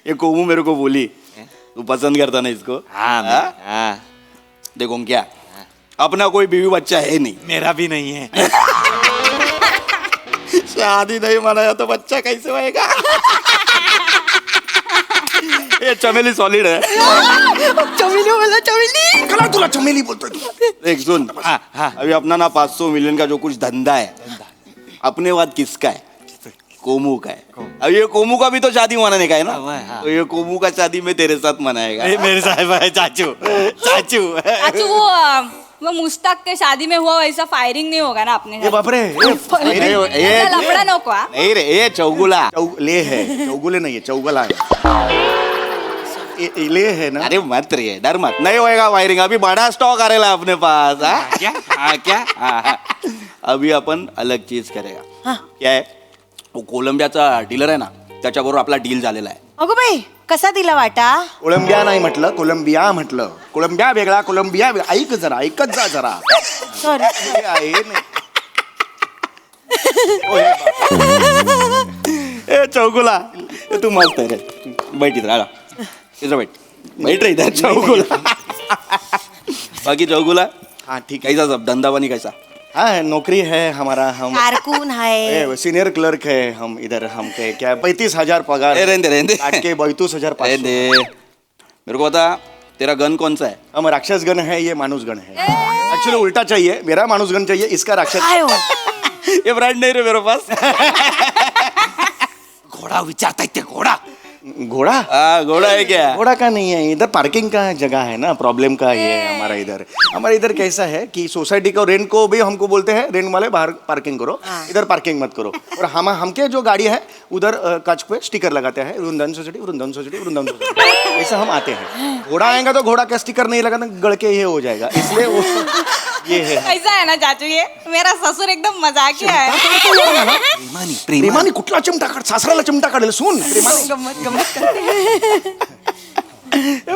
ये कोमू मेरे को बोली तू पसंद करता ना इसको. हाँ. देखो क्या अपना कोई बीवी बच्चा है नहीं, मेरा भी नहीं है. शादी नहीं मनाया तो बच्चा कैसे होएगा? ये चमेली सॉलिड है. चमेली कला तुला चमेली बोलतोय तू. देख सुन, अभी अपना ना 500 मिलियन का जो कुछ धंधा है, अपने बाद किसका है? कोमू का है. अब ये कोमू का भी तो शादी मनाने का है ना, तो ये कोमू का शादी में तेरे साथ मनाएगा. मेरे साहब है चाचू. वो मुश्ताक के शादी में हुआ वैसा फायरिंग नहीं होगा ना अपने ये बाप रे, ये लफड़ा नको हा? नहीं रे, ये चौगुला ले है, चौगुले नहीं है, चौगला है. ले है ना. अरे मत रे, डर मत, नहीं होएगा वायरिंग. अभी बड़ा स्टॉक आ रहा है अपने पास. क्या अभी अपन अलग चीज करेगा. क्या है, वो कोलंबियाचा डीलर आहे ना, त्याच्याबरोबर आपला डील झालेला आहे. अगो बाई कसा दिला वाटा? कोलंबिया नाही म्हटलं, कोलंबिया म्हटलं. कोलंबिया वेगळा, कोलंबिया वेगळा. ऐकत जा जरा. सॉरी. ए चौगुला, तू मस्त आहे रे. बैठ इधर, आला इधर बैठ रे इधर. चौगुला बाकी चौगुला. हाँ ठीक. कैसा सब धंधा पानी कैसा? हाँ नौकरी है हमारा. हम कारकून है, सीनियर क्लर्क है हम इधर. हम के क्या 35,000 पगार. रहने 32,000 मेरे को बता, तेरा गन कौन सा है? हम राक्षस गन है, ये मानुस गन है. एक्चुअली उल्टा चाहिए, मेरा मानुस गन चाहिए, इसका राक्षस. ये ब्रांड नहीं रे मेरे पास. घोडा विचारतायत ते घोडा. घोड़ा? घोड़ा है क्या? घोड़ा का नहीं है, इधर पार्किंग का जगह है ना, प्रॉब्लम का ये हमारा इधर कैसा है कि सोसाइटी को रेंट को भी हमको बोलते हैं, रेंट वाले बाहर पार्किंग करो, इधर पार्किंग मत करो. और हमके जो गाड़ी है उधर कांच पे स्टिकर लगाते हैं, वृंदावन सोसाइटी. ऐसा हम आते हैं. घोड़ा आएगा तो घोड़ा का स्टिकर नहीं लगा तो गड़ के ये हो जाएगा, इसलिए वो ये है. कैसा है ना चाचू, ये मेरा ससुर एकदम मजाकिया है. प्रेमाने कुठला चिमटा काढ, सासराला चिमटा काढेल. सुन प्रेमाने.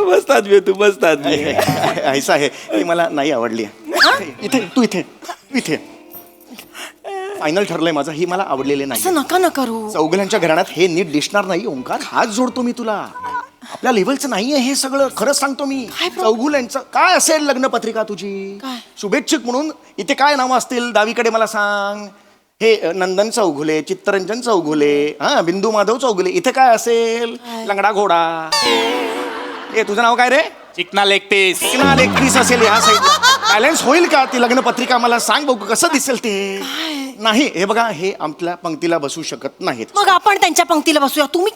मस्त आदमी तू, मस्त आदमी. ऐसा है की मला नाही आवडली. इथे फायनल ठरलंय माझं, ही मला आवडलेली नाही. असं नका ना करू. चौगल्यांच्या घराण्यात हे नीट दिसणार नाही. ओंकार हात जोडतो मी तुला, आपल्या लेवलचं नाहीये हे सगळं. खरंच सांगतो मी. चौगुल्यांचं काय असेल लग्न पत्रिका तुझी? शुभेच्छुक म्हणून इथे काय नावं असतील डावीकडे मला सांग. हे नंदन चौगुले, चित्तरंजन चौगुले, बिंदू माधव चौगुले. इथे काय असेल? लंगडा घोडा. ए तुझं नाव काय रे? चिकना लेग पीस. चिकना लेग पीस असेल ह्या साईडला. बॅलन्स होईल का ती लग्न पत्रिका? मला सांग बघू कसं दिसेल ते. नाही हे बघा, हे आमच्या पंक्तीला बसू शकत नाहीत. मग आपण त्यांच्या पंक्तीला बसूया. तुम्ही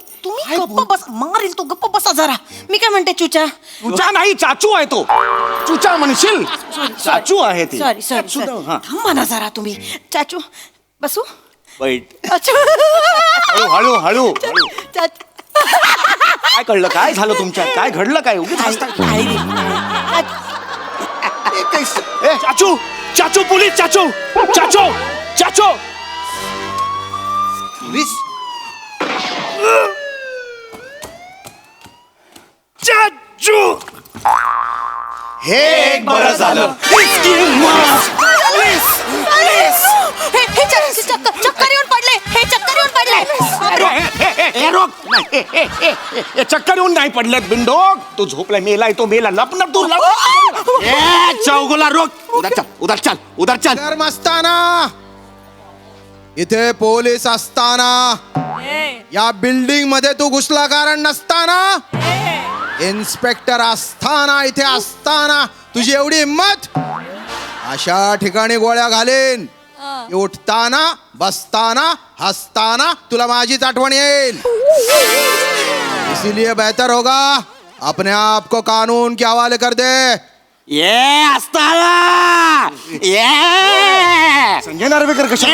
गप्प बस. मारील तो, गप्प बसा जरा. मी काय म्हणते चुचा. चुचा नाही, चाचू आहे तो. चुचा म्हणशील, चाचू आहे ती. सॉरी सॉरी हा. थांबा ना जरा तुम्ही. चाचू बसू. वाईट. चाचू हळू हळू हळू. चाचू. काय कळलं? काय झालं तुमच्यात? काय घडलं? काय उगीच हसताय? ए, चाचू चाचू पोलीस, चाचू चाचू चाचू पोलीस. चाचू हे एक बरं झालं. चक्कर येऊन पडले. हे चक्कर येऊन पडले. चक्कर येऊन नाही पडल्यात बिंडोक. तू झोपलाय, मेलाय तो मेला. लप ना तू, लप. चौगुला रोक. उधर चल, उधर चल, उधर चल. कर्म असताना, इथे पोलीस असताना, या बिल्डिंग मध्ये तू घुसला कारण नसताना, इन्स्पेक्टर असताना, इथे असताना तुझी एवढी हिंमत, अशा ठिकाणी गोळ्या घालेन. उठताना, बसताना, हसताना तुला माझीच आठवण येईल. इसीलिए बेहतर होगा अपने आप को कानून के हवाले कर दे. ये असताना, ये संजय नार्वेकर कशा?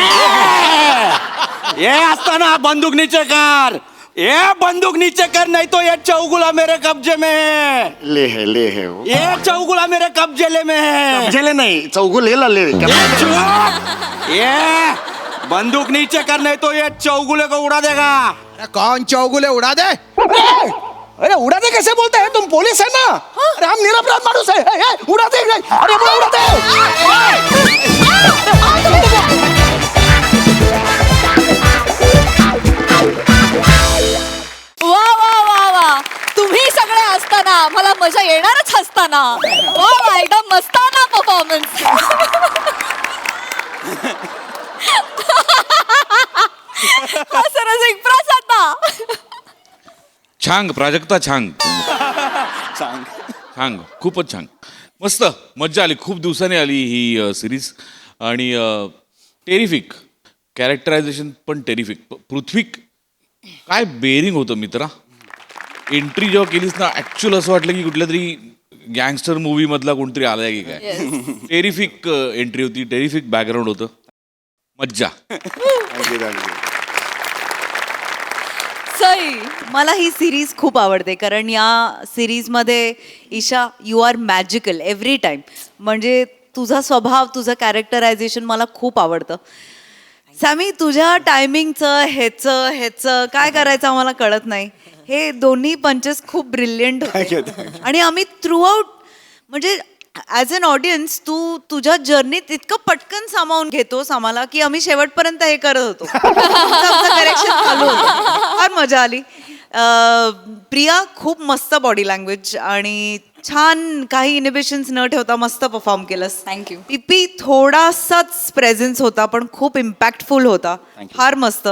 ये असताना बंदूक नीचे कर. ये बंदूक नीचे कर, नहीं तो ये चौगुला मेरे कब्जे में है. ले है वो. ये चौगुला मेरे कब्जेले में है. जेले नहीं, चौगुलेला ले. ये बंदूक नीचे कर, नहीं तो ये चौगुले को उड़ा देगा. अरे कौन चौगुले उड़ा दे? अरे उड़ा दे कैसे बोलते हैं? तुम पुलिस है ना? अरे हम निरपराध मानुस है. उड़ा दे. अरे उड़ा दे. वा वा वा वा, तुम्ही सगळे असताना मला मजा येणारच हसताना. वा वा, एकदम मस्ताना परफॉर्मन्स. सरस एक प्रसन्ना. छांग प्राजक्ता, छांग छांग, खूपच छान, मस्त मज्जा आली. खूप दिवसांनी आली ही सिरीज आणि टेरिफिक कॅरेक्टरायझेशन पण टेरिफिक. पृथ्वीक काय बेरिंग होतं मित्रा. एंट्री जेव्हा केलीस ना, ॲक्च्युअल असं वाटलं की कुठल्या तरी गँगस्टर मूवी मधला कोणतरी आलाय की काय. टेरिफिक एंट्री होती, टेरिफिक बॅकग्राऊंड होतं, मज्जा. सई, मला ही सिरीज खूप आवडते कारण या सिरीजमध्ये Isha you are magical every time. म्हणजे तुझा स्वभाव, तुझं कॅरेक्टरायझेशन मला खूप आवडतं. सॅमी, तुझ्या टायमिंगचं ह्याचं काय करायचं आम्हाला कळत नाही. हे दोन्ही पंचेस खूप ब्रिलियंट होते. आणि आम्ही थ्रू आउट, म्हणजे ॲज अन ऑडियन्स तुझ्या जर्नीत इतकं पटकन सामावून घेतोस आम्हाला की आम्ही शेवटपर्यंत हे करत होतो. करेक्शन चालू होतं. फार मजा आली. प्रिया, खूप मस्त बॉडी लँग्वेज आणि छान, काही इनिबिशन्स न ठेवता मस्त परफॉर्म केलंस. थँक्यू. पीपी थोडासाच प्रेझेन्स होता पण खूप इम्पॅक्टफुल होता. फार मस्त.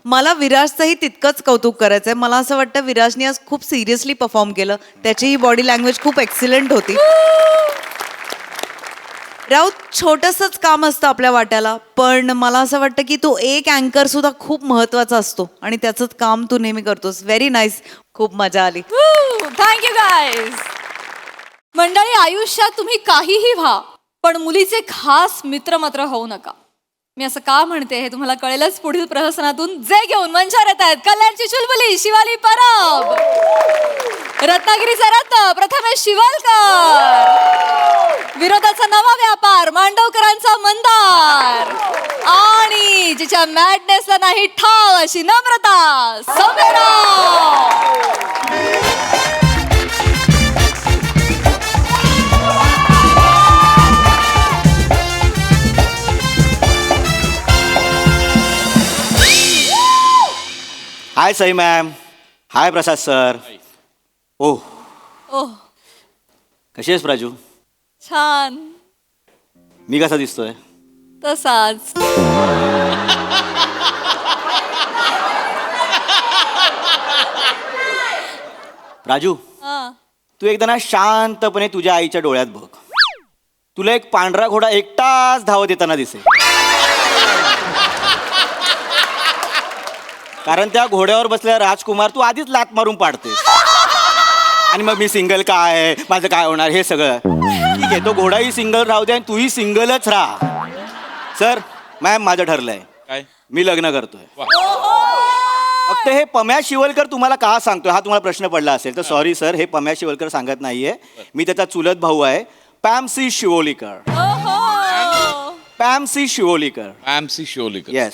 मला विराजचंही तितकंच कौतुक करायचं आहे. मला असं वाटतं विराजने आज खूप सिरियसली परफॉर्म केलं. त्याचीही बॉडी लँग्वेज खूप एक्सिलंट होती. राऊत, छोटंसंच काम असतं आपल्या वाट्याला, पण मला असं वाटतं की तो एक अँकर सुद्धा खूप महत्वाचा असतो आणि त्याचंच काम तू नेहमी करतोस. Very nice. खूप मजा आली. Thank you guys. मंडळी, आयुष्यात तुम्ही काहीही व्हा, पण मुलीचे खास मित्र मात्र होऊ नका. मी असं का म्हणते हे तुम्हाला कळेलच पुढील प्रहसनातून. जे घेऊन मंचावर येत आहेत कल्याणची चुलबुली शिवाली परब, रत्नागिरीचा रत्न प्रथमेश शिवलकर, विरोधाचा नवा व्यापार मांडवकरांचा मंदार, आणि जिच्या मॅडनेसला नाही ठाव अशी नम्रता सौम्यराव. हाय सई मॅम. हाय प्रसाद सर. ओह, ओह, कशी आहेस प्राजू? छान. मी कसा दिसतोय? तसाच. राजू, हा. तू एकदा ना शांतपणे तुझ्या आईच्या डोळ्यात बघ. तुला एक पांढरा घोडा एकटाच धावत येताना दिसेल. कारण त्या घोड्यावर बसलेला राजकुमार तू आधीच लात मारून पाडतेस. आणि मग मी सिंगल काय, माझं काय होणार हे सगळं. ठीक आहे, तो घोडाही सिंगल राहू दे आणि तूही सिंगलच राहा. सर, मॅम, माझं ठरलंय, काय मी लग्न करतोय. फक्त हे पम्या शिवलकर तुम्हाला का सांगतोय हा तुम्हाला प्रश्न पडला असेल तर सॉरी सर, हे पम्या शिवलकर सांगत नाहीये. मी त्याचा चुलत भाऊ आहे, पॅमसी शिवोलीकर. पॅमसी शिवोलीकर. MC शिवलीकर. येस.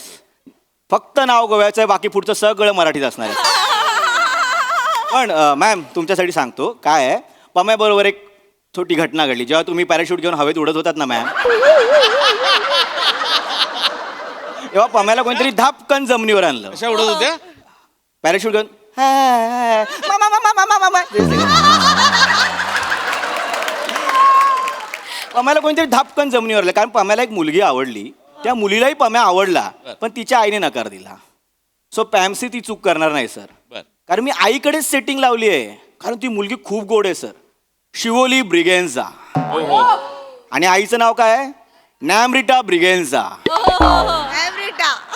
फक्त नाव गोव्याचं आहे, बाकी पुढचं सगळं मराठीत असणार आहे. पण मॅम तुमच्यासाठी सांगतो काय आहे, पम्याबरोबर एक छोटी घटना घडली. जेव्हा तुम्ही पॅराशूट घेऊन हवेत उडत होतात ना मॅम, तेव्हा पम्याला कोणतरी धापकन जमिनीवर आणलं. कशा उडत होत्या? पॅराशूट घेऊन पम्याला कोणतरी धापकन जमिनीवर आणलं. कारण पम्याला एक मुलगी आवडली, त्या मुलीलाही पम्या आवडला, पण तिच्या आईने नकार दिला. सो पॅमसी ती चूक करणार नाही सर. बर. कारण मी आईकडेच सेटिंग लावली आहे. कारण ती मुलगी खूप गोड आहे सर, शिवोली ब्रिगेन्झा. आणि आईचं नाव काय आहे? नॅमरिटा ब्रिगेन्झा.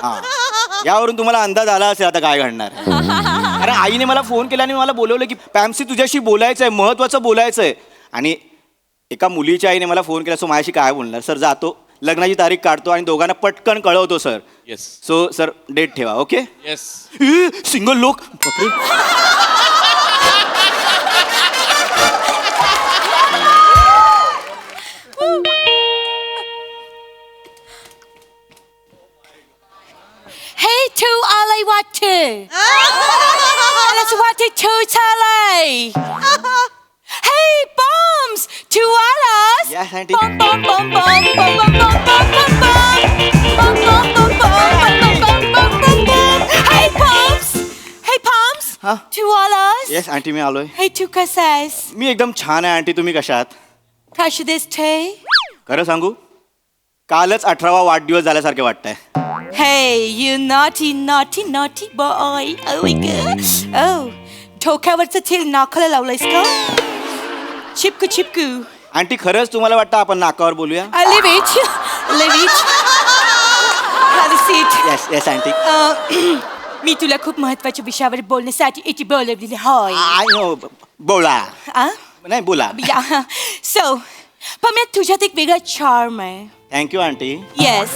हा. यावरून तुम्हाला अंदाज आला असेल आता काय घडणार आहे. कारण आईने मला फोन केला आणि मला बोलवलं की पॅमसी तुझ्याशी बोलायचं आहे, महत्वाचं बोलायचं आहे. आणि एका मुलीच्या आईने मला फोन केला, सो माझ्याशी काय बोलणार सर. जातो, लग्नाची तारीख काढतो आणि दोघांना पटकन कळवतो sir. Yes. So sir date ठेवा. ओके. येस. सिंगल लोक. Hey, to alay watte. Alas watte to talay. Hey, bombs to alas. Yes, auntie. Bom bom bom bom bom bom bom bom bom bom. Bom bom bom bom bom bom bom bom bom. Hey, bombs. Hey, bombs. Huh? To alas. Yes aunty, मी आलोय. Hey, to kasas. मी एकदम छान आहे aunty, तुम्ही कशा आहात? Kashi this tay. खरं सांगू, कालच 18वा वाढदिवस झाल्यासारखे वाटतंय. Hey, you naughty, naughty, naughty boy. Oh my god. Oh, डोक्यावरचं तेल नाकाला लावलंयस का? चिपकू चिपकू. आंटी खरंच तुम्हाला वाटतं आपण नाकावर बोलूया? Leave it. Leave it. Have a seat. Yes yes aunty. मी तुला खूप महत्वाच्या विषयावर बोलण्यासाठी इथे बोलवलेली होय. I know. बोला. आ? नाही बोला. Yeah. So, पण तुझ्यात एक वेगळा चार्म आहे. Thank you aunty. येस.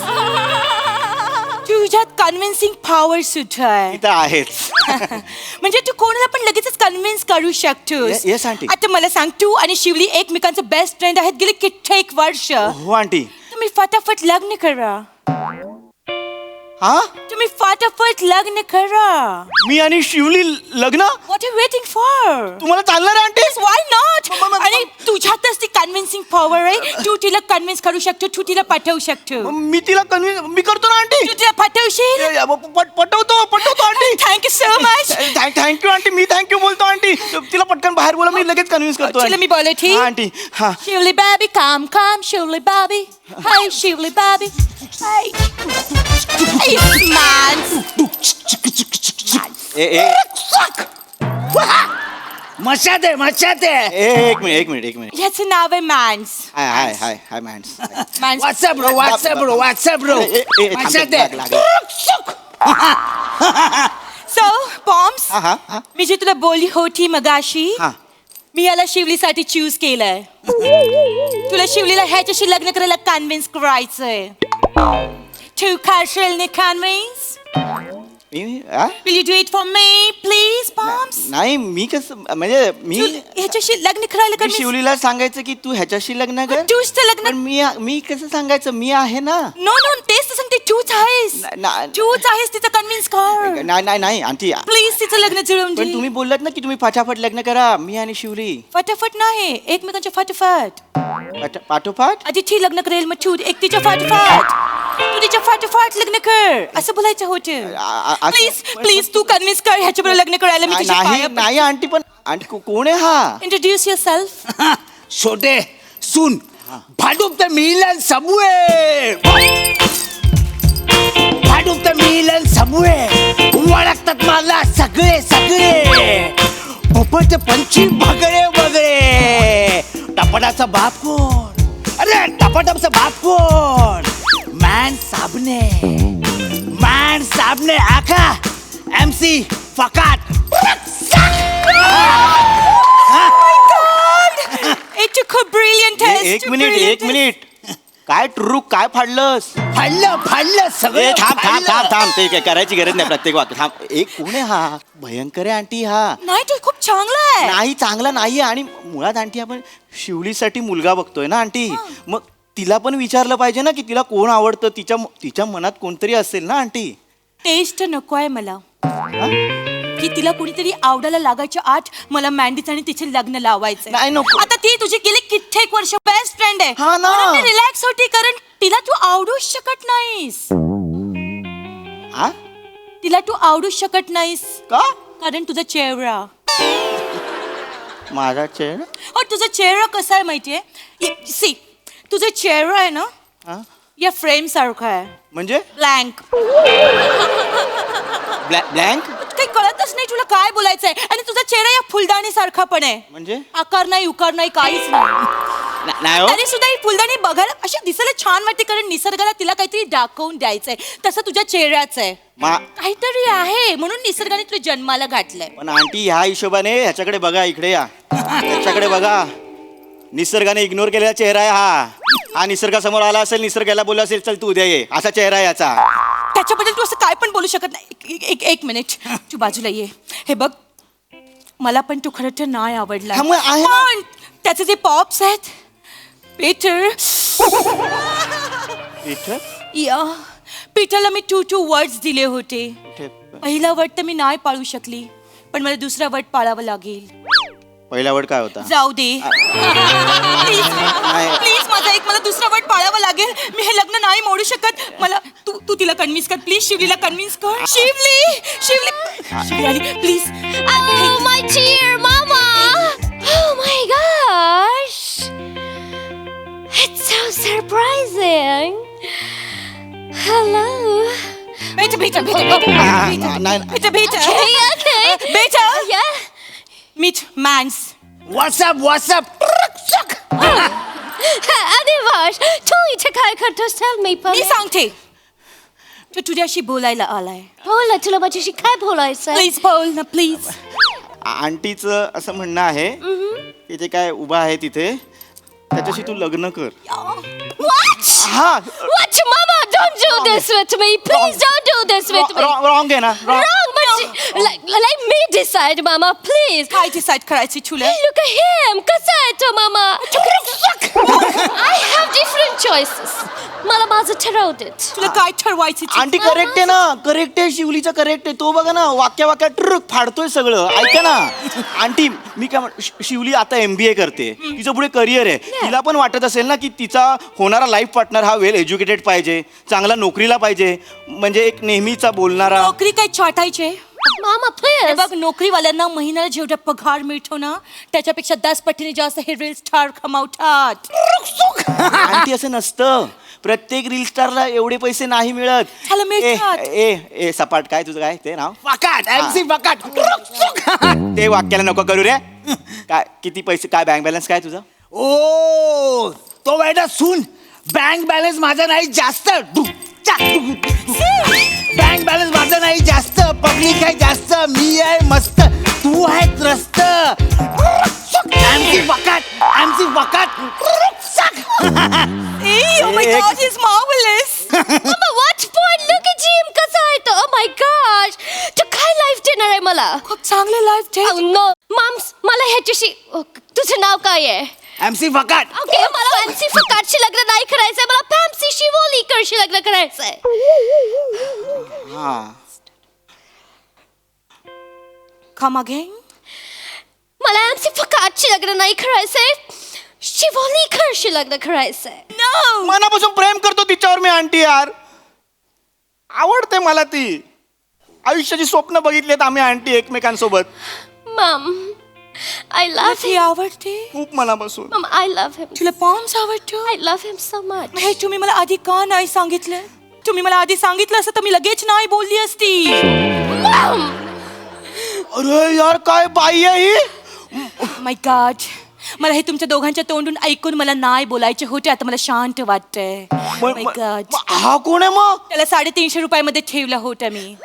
तुझ्यात कन्व्हिन्सिंग पॉवर सुद्धा आहे. इथं आहेच. म्हणजे तू कोणाला पण लगेचच कन्व्हिन्स करू शकतोस. Yes, aunty. आता मला सांग, तू आणि शिवली एकमेकांचे बेस्ट फ्रेंड आहेत गेले कित्येक वर्ष. हो आंटी. तुम्ही फटाफट लग्न करा. हा? तुम्ही फटाफट लग्न करा. मी आणि शिवली लग्न? What are waiting for? तुम्हाला चालणार आहे आंटी? Why not? आणि तुझ्यातच ती कन्व्हिन्सिंग पॉवर आहे. तू तिला कन्व्हिन्स करू शकतो, तू तिला पाठवू शकतो. मी तिला कन्व्हिन्स मी करतो ना आंटी. तू तिला पाठवशील? पटवतो आंटी. Thank you so much. Thank you aunty. मी थँक्यू बोलतो आंटी. तिला पटकन बाहेर बोला, मी लगेच कन्व्हिन्स करतो. तिला मी बोलले ठीक? हा आंटी. हा. Shivly baby, come, come, Shivly baby. Hey, Shivly baby. Hey. Hey, man. ए मशाते मशाते. एक मिनिट. ह्याचं नाव आहे Mans. Hi Mans. Mans. What's up bro. मशाते. So, Bombs, हा. मी जे तुला बोलली होती मगाशी, हा. मी याला शिवलीसाठी चूज केलंय. तुला शिवलीला ह्याच्याशी लग्न करायला कन्व्हिन्स करायचंय. तू करशील ना convince? Will you do it for me, please, Bombs? नाही मी कसं म्हणजे मी ह्याच्याशी लग्न करायला मी convince- शिवलीला सांगायचं की तू ह्याच्याशी लग्न कर. तूच तर लग्न- पण मी कसं सांगायचं, मी आहे ना. No, तेच तर सांगते, तूच आहेस. तूच आहेस तिचं कन्व्हिन्स कर. नाही आंटी. प्लीज तिचं लग्न जुळवून पण दे. तुम्ही बोललात ना की तुम्ही फटाफट लग्न करा, मी आणि शिवली. फटाफट नाही, एकमेकांच्या फटाफट. पाठोपाठ. आधी ती लग्न करेल, मग तू एकटीच्या फाटफाट. तू तिच्या फाटफाट लग्न कर, असं बोलायचं होतं. प्लीज तू कन्व्हिन्स कर ह्याच्याबरोबर लग्न करायला. मी तुझ्या पाया पडते. नाही आंटी. पण आंटी कोण आहे हा? Introduce yourself. छोटे सुन भाडूप तर मिलन समूहे. भाडूप तर मिलन समूहे. ओळखतात मला सगळे. पोपट पंची भगळे. टपडाचा बाप कोण? अरे टपाटपचा बाप कोण? मॅन साबणे आका MC फकाट. It took a brilliant test. एक a मिनिट brilliant एक test. मिनिट काय ट्रुक काय फाडलंस? फाडलं सगळं. थांब ते काय करायची गरज नाही प्रत्येक वाक्य. थांब एक कोण आहे हा? भयंकर आहे आंटी हा. नाही तो खूप चांगला आहे. नाही चांगला नाहीये आणि मुळात आंटी आपण शिवलीसाठी मुलगा बघतोय ना आंटी. मग तिला पण विचारलं पाहिजे ना की तिला कोण आवडतं. तिच्या मनात कोणतरी असेल ना आंटी. टेस्ट नको आहे मला की तिला कुणीतरी आवडायला लागायच्या आठ मला मॅन्डीच आणि तिचे लग्न लावायचं. नाही, नको. आता ती तुझी गेली कित्येक वर्ष बेस्ट फ्रेंड आहे. हा ना. रिलॅक्स होती कारण तिला तू आवडूच शकत नाहीस. हा? तिला तू आवडूच शकत नाहीस का? कारण तुझा चेहरा. माझा चेहरा? हो तुझा चेहरा कसा आहे माहितीये? सी तुझा चेहरा आहे ना हा? या फ्रेम सारखा आहे. म्हणजे ब्लँक. ब्लँक काही कळतच नाही तुला काय बोलायचंय. आणि तुझा चेहरा या फुलदाणी सारखा पण आहे. म्हणजे आकार नाही उकार नाही काहीच नाही. नाही हो. तरी सुद्धा ही फुलदाणी बघायला अशी दिसायला छान वाटते कारण निसर्गाला तिला काहीतरी दाखवून द्यायचंय. तसं तुझ्या चेहऱ्याचं आहे. काहीतरी आहे म्हणून निसर्गाने तुला जन्माला घातलंय. पण आंटी ह्या हिशोबाने ह्याच्याकडे बघा इकडे या. ह्याच्याकडे बघा. निसर्गाने इग्नोर केलेला चेहरा आहे हा निसर्गासमोर आला असेल निसर्गाला बोलला असेल चल तू उद्या ये असा चेहरा आहे याचा. त्याच्याबद्दल तू असं काय पण बोलू शकत नाही. एक मिनिट तू बाजूला ये. हे बघ मला पण तू खरं तर नाही आवडला हा, मग आहे ना. पण त्याचे जे पॉप्स आहेत पीटर पीटरला मी 2 वर्ड्स दिले होते. पहिला वर्ड तर मी नाही पाळू शकली पण मला दुसरा वर्ड पाळावा लागेल. पहिला वर्ड काय होता? जाऊ दे प्लीज माझा एक मला दुसरा वर्ड पाळावा लागेल. मी हे लग्न नाही मोडू शकत. मला तू तिला कन्व्हिन्स कर प्लीज. शिवलीला कन्व्हिन्स कर. शिवली आली please. Oh, my dear mama! Oh my gosh! It's so surprising. Hello. बेटा Yeah. Meet man's. What's up Adivash, तू इथे काय करतोस? Tell me, मी सांगते तू तुझ्याशी बोलायला आलाय. बोल तुला माझ्याशी काय बोलायचं? प्लीज बोल ना प्लीज. आंटीचं असं म्हणणं आहे की जे काय उभा आहे तिथे त्याच्याशी तू लग्न कर. What? हा What, mama? Don't do this with me. Please don't do this with me. Wrong आहे ना Wrong, but let me decide, mama. Please. काय डिसाईड करायची तुला? Hey, look at him. कसा आहे तो, mama? I have different choices. मला माझं ठरवू देत. तुला काय ठरवायची? आंटी करेक्ट आहे ना. करेक्ट आहे शिवलीचं करेक्ट आहे. तो बघा ना वाक्या ट्रुक फाडतोय सगळं. ऐका ना आंटी मी काय शिवली आता MBA करते. तिचं पुढे करिअर आहे. तिला पण वाटत असेल ना की तिचा होणारा लाईफ पार्टनर हा वेल एज्युकेटेड पाहिजे चांगला नोकरीला पाहिजे म्हणजे एक नेहमीचा बोलणारा. नोकरी काय चाटायचे? Mama, हे please. बघ नोकरीवाल्यांना महिन्याला जेवढा पगार मिळतो ना त्याच्यापेक्षा 10 पटीने जास्त हे रील स्टार कमावतात. आंटी असं नसतं. प्रत्येक रील स्टारला एवढे पैसे नाही मिळत. त्याला मिळतात. ए सपाट काय तुझं काय ते नाव? फकाट MC फकाट. ते वाक्याला नको करू रे. काय किती पैसे काय बँक बॅलन्स काय तुझा? ओ तो बेटा सुन बँक बॅलन्स माझा नाही जास्त. बँक बॅलन्स माझा नाही जास्त. पब्लिक आहे जास्त. मी आहे मस्त. तू आहे त्रस्त. MC फकाट. Hey, oh my God, he's marvelous. Mama, what point? Look at him. कसा आहे तो? Oh my gosh. तू काय लाईफ देणार आहे मला? खूप चांगलं लाईफ दे. Oh no. Moms, मला ह्याच्याशी तुझं नाव काय आहे? MC फकाट. ओके मला फॅन्सी फकाटशी लग्न नाही करायचंय. मला फॅन्सी शिवोलीकरशी लग्न करायचंय. हा Come again. मला MC फकाटशी लग्न नाही करायचंय. शिवोलीकरशी लग्न करायचंय. No. मनापासून प्रेम करतो तिच्यावर मी आंटी यार. आवडते मला ती. आयुष्याची स्वप्न बघितलीत आम्ही आंटी एकमेकांसोबत. Mom, I love ती him. आवडते. खूप मनापासून. Mom, I love him. तुला पॉम्स आवडतो? I love him so much. हे तुम्ही मला आधी का नाही सांगितलं? तुम्ही मला आधी सांगितलं असतं तर मी लगेच नाही बोलली असती. Mom! अरे यार काय बाई आहे ही. माय गॉड मला हे तुमच्या दोघांच्या तोंडून ऐकून मला नाही बोलायचे होते, आता मला शांत वाटतंय. Oh my God. हा कोण आहे मग? त्याला 350 रुपयामध्ये ठेवलं होतं मी.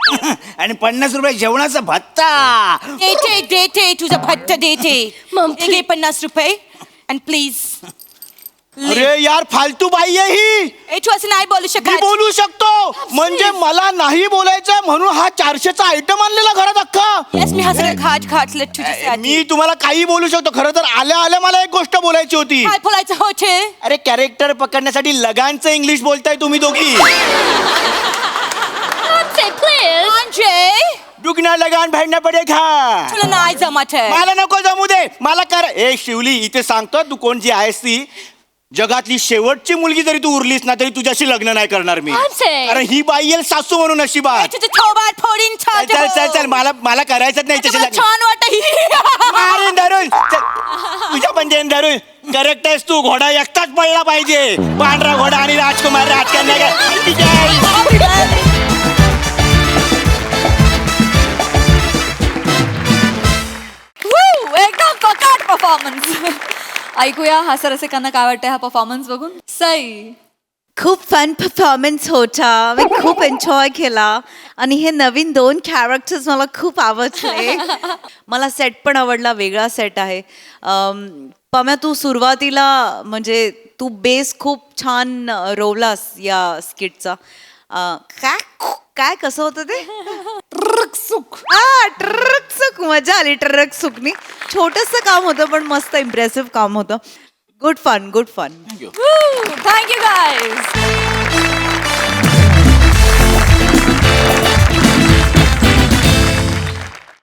आणि 50 रुपये जेवणाचा भत्ता. देते तुझा भट्ट देते. हे घे 50 रुपये अँड प्लीज. अरे यार फालतू बाई आहे ही. तू असं नाही बोलू मी शकत. बोलू शकतो म्हणजे मला नाही बोलायचं म्हणून हा 400चा आयटम आणलेला घरात अख्खा. Yes, मी हा सगळं घाटलं तुझ्यासाठी. मी तुम्हाला काही बोलू शकतो. खरं तर आल्या आल्या मला एक गोष्ट बोलायची होती. काय बोलायचं होते? अरे कॅरेक्टर पकडण्यासाठी लगानचं इंग्लिश बोलताय तुम्ही दोघी. दुगना लगान भरना पडेगा. तुला नाही जमत आहे. मला नको जमू दे. मला कर. ए शिवली इथे सांगतो तू कोण जी आहेस ती जगातली शेवटची मुलगी जरी तू उरलीस ना तरी तुझ्याशी लग्न नाही करणार मी. कारण ही बाई येईल सासू म्हणून अशी बात. चल चल चल चल मला करायचंच नाही त्याची लग्न. छान वाटत. मारेन धरून. तुझ्या पण देन धरून. करेक्ट आहेस तू. घोडा एकटाच पडला पाहिजे. पांढरा घोडा आणि राजकुमार राजकन्या काय. एकदम पकाट परफॉर्मन्स. ऐकूया हास्यरसिकांना काय वाटतं हा परफॉर्मन्स बघून. सई, खूप फन परफॉर्मन्स होता. मी खूप एन्जॉय केला आणि हे नवीन 2 कॅरेक्टर्स मला खूप आवडले. मला सेट पण आवडला. वेगळा सेट आहे. पम्या तू सुरुवातीला म्हणजे तू बेस खूप छान रोवलास या स्किटचा. काय काय कसं होतं ते? ट्रक सुक. मजा आली ट्रक सुकनी. छोटंसं काम होतं पण मस्त इम्प्रेसिव्ह काम होतं. Good fun. Thank you guys.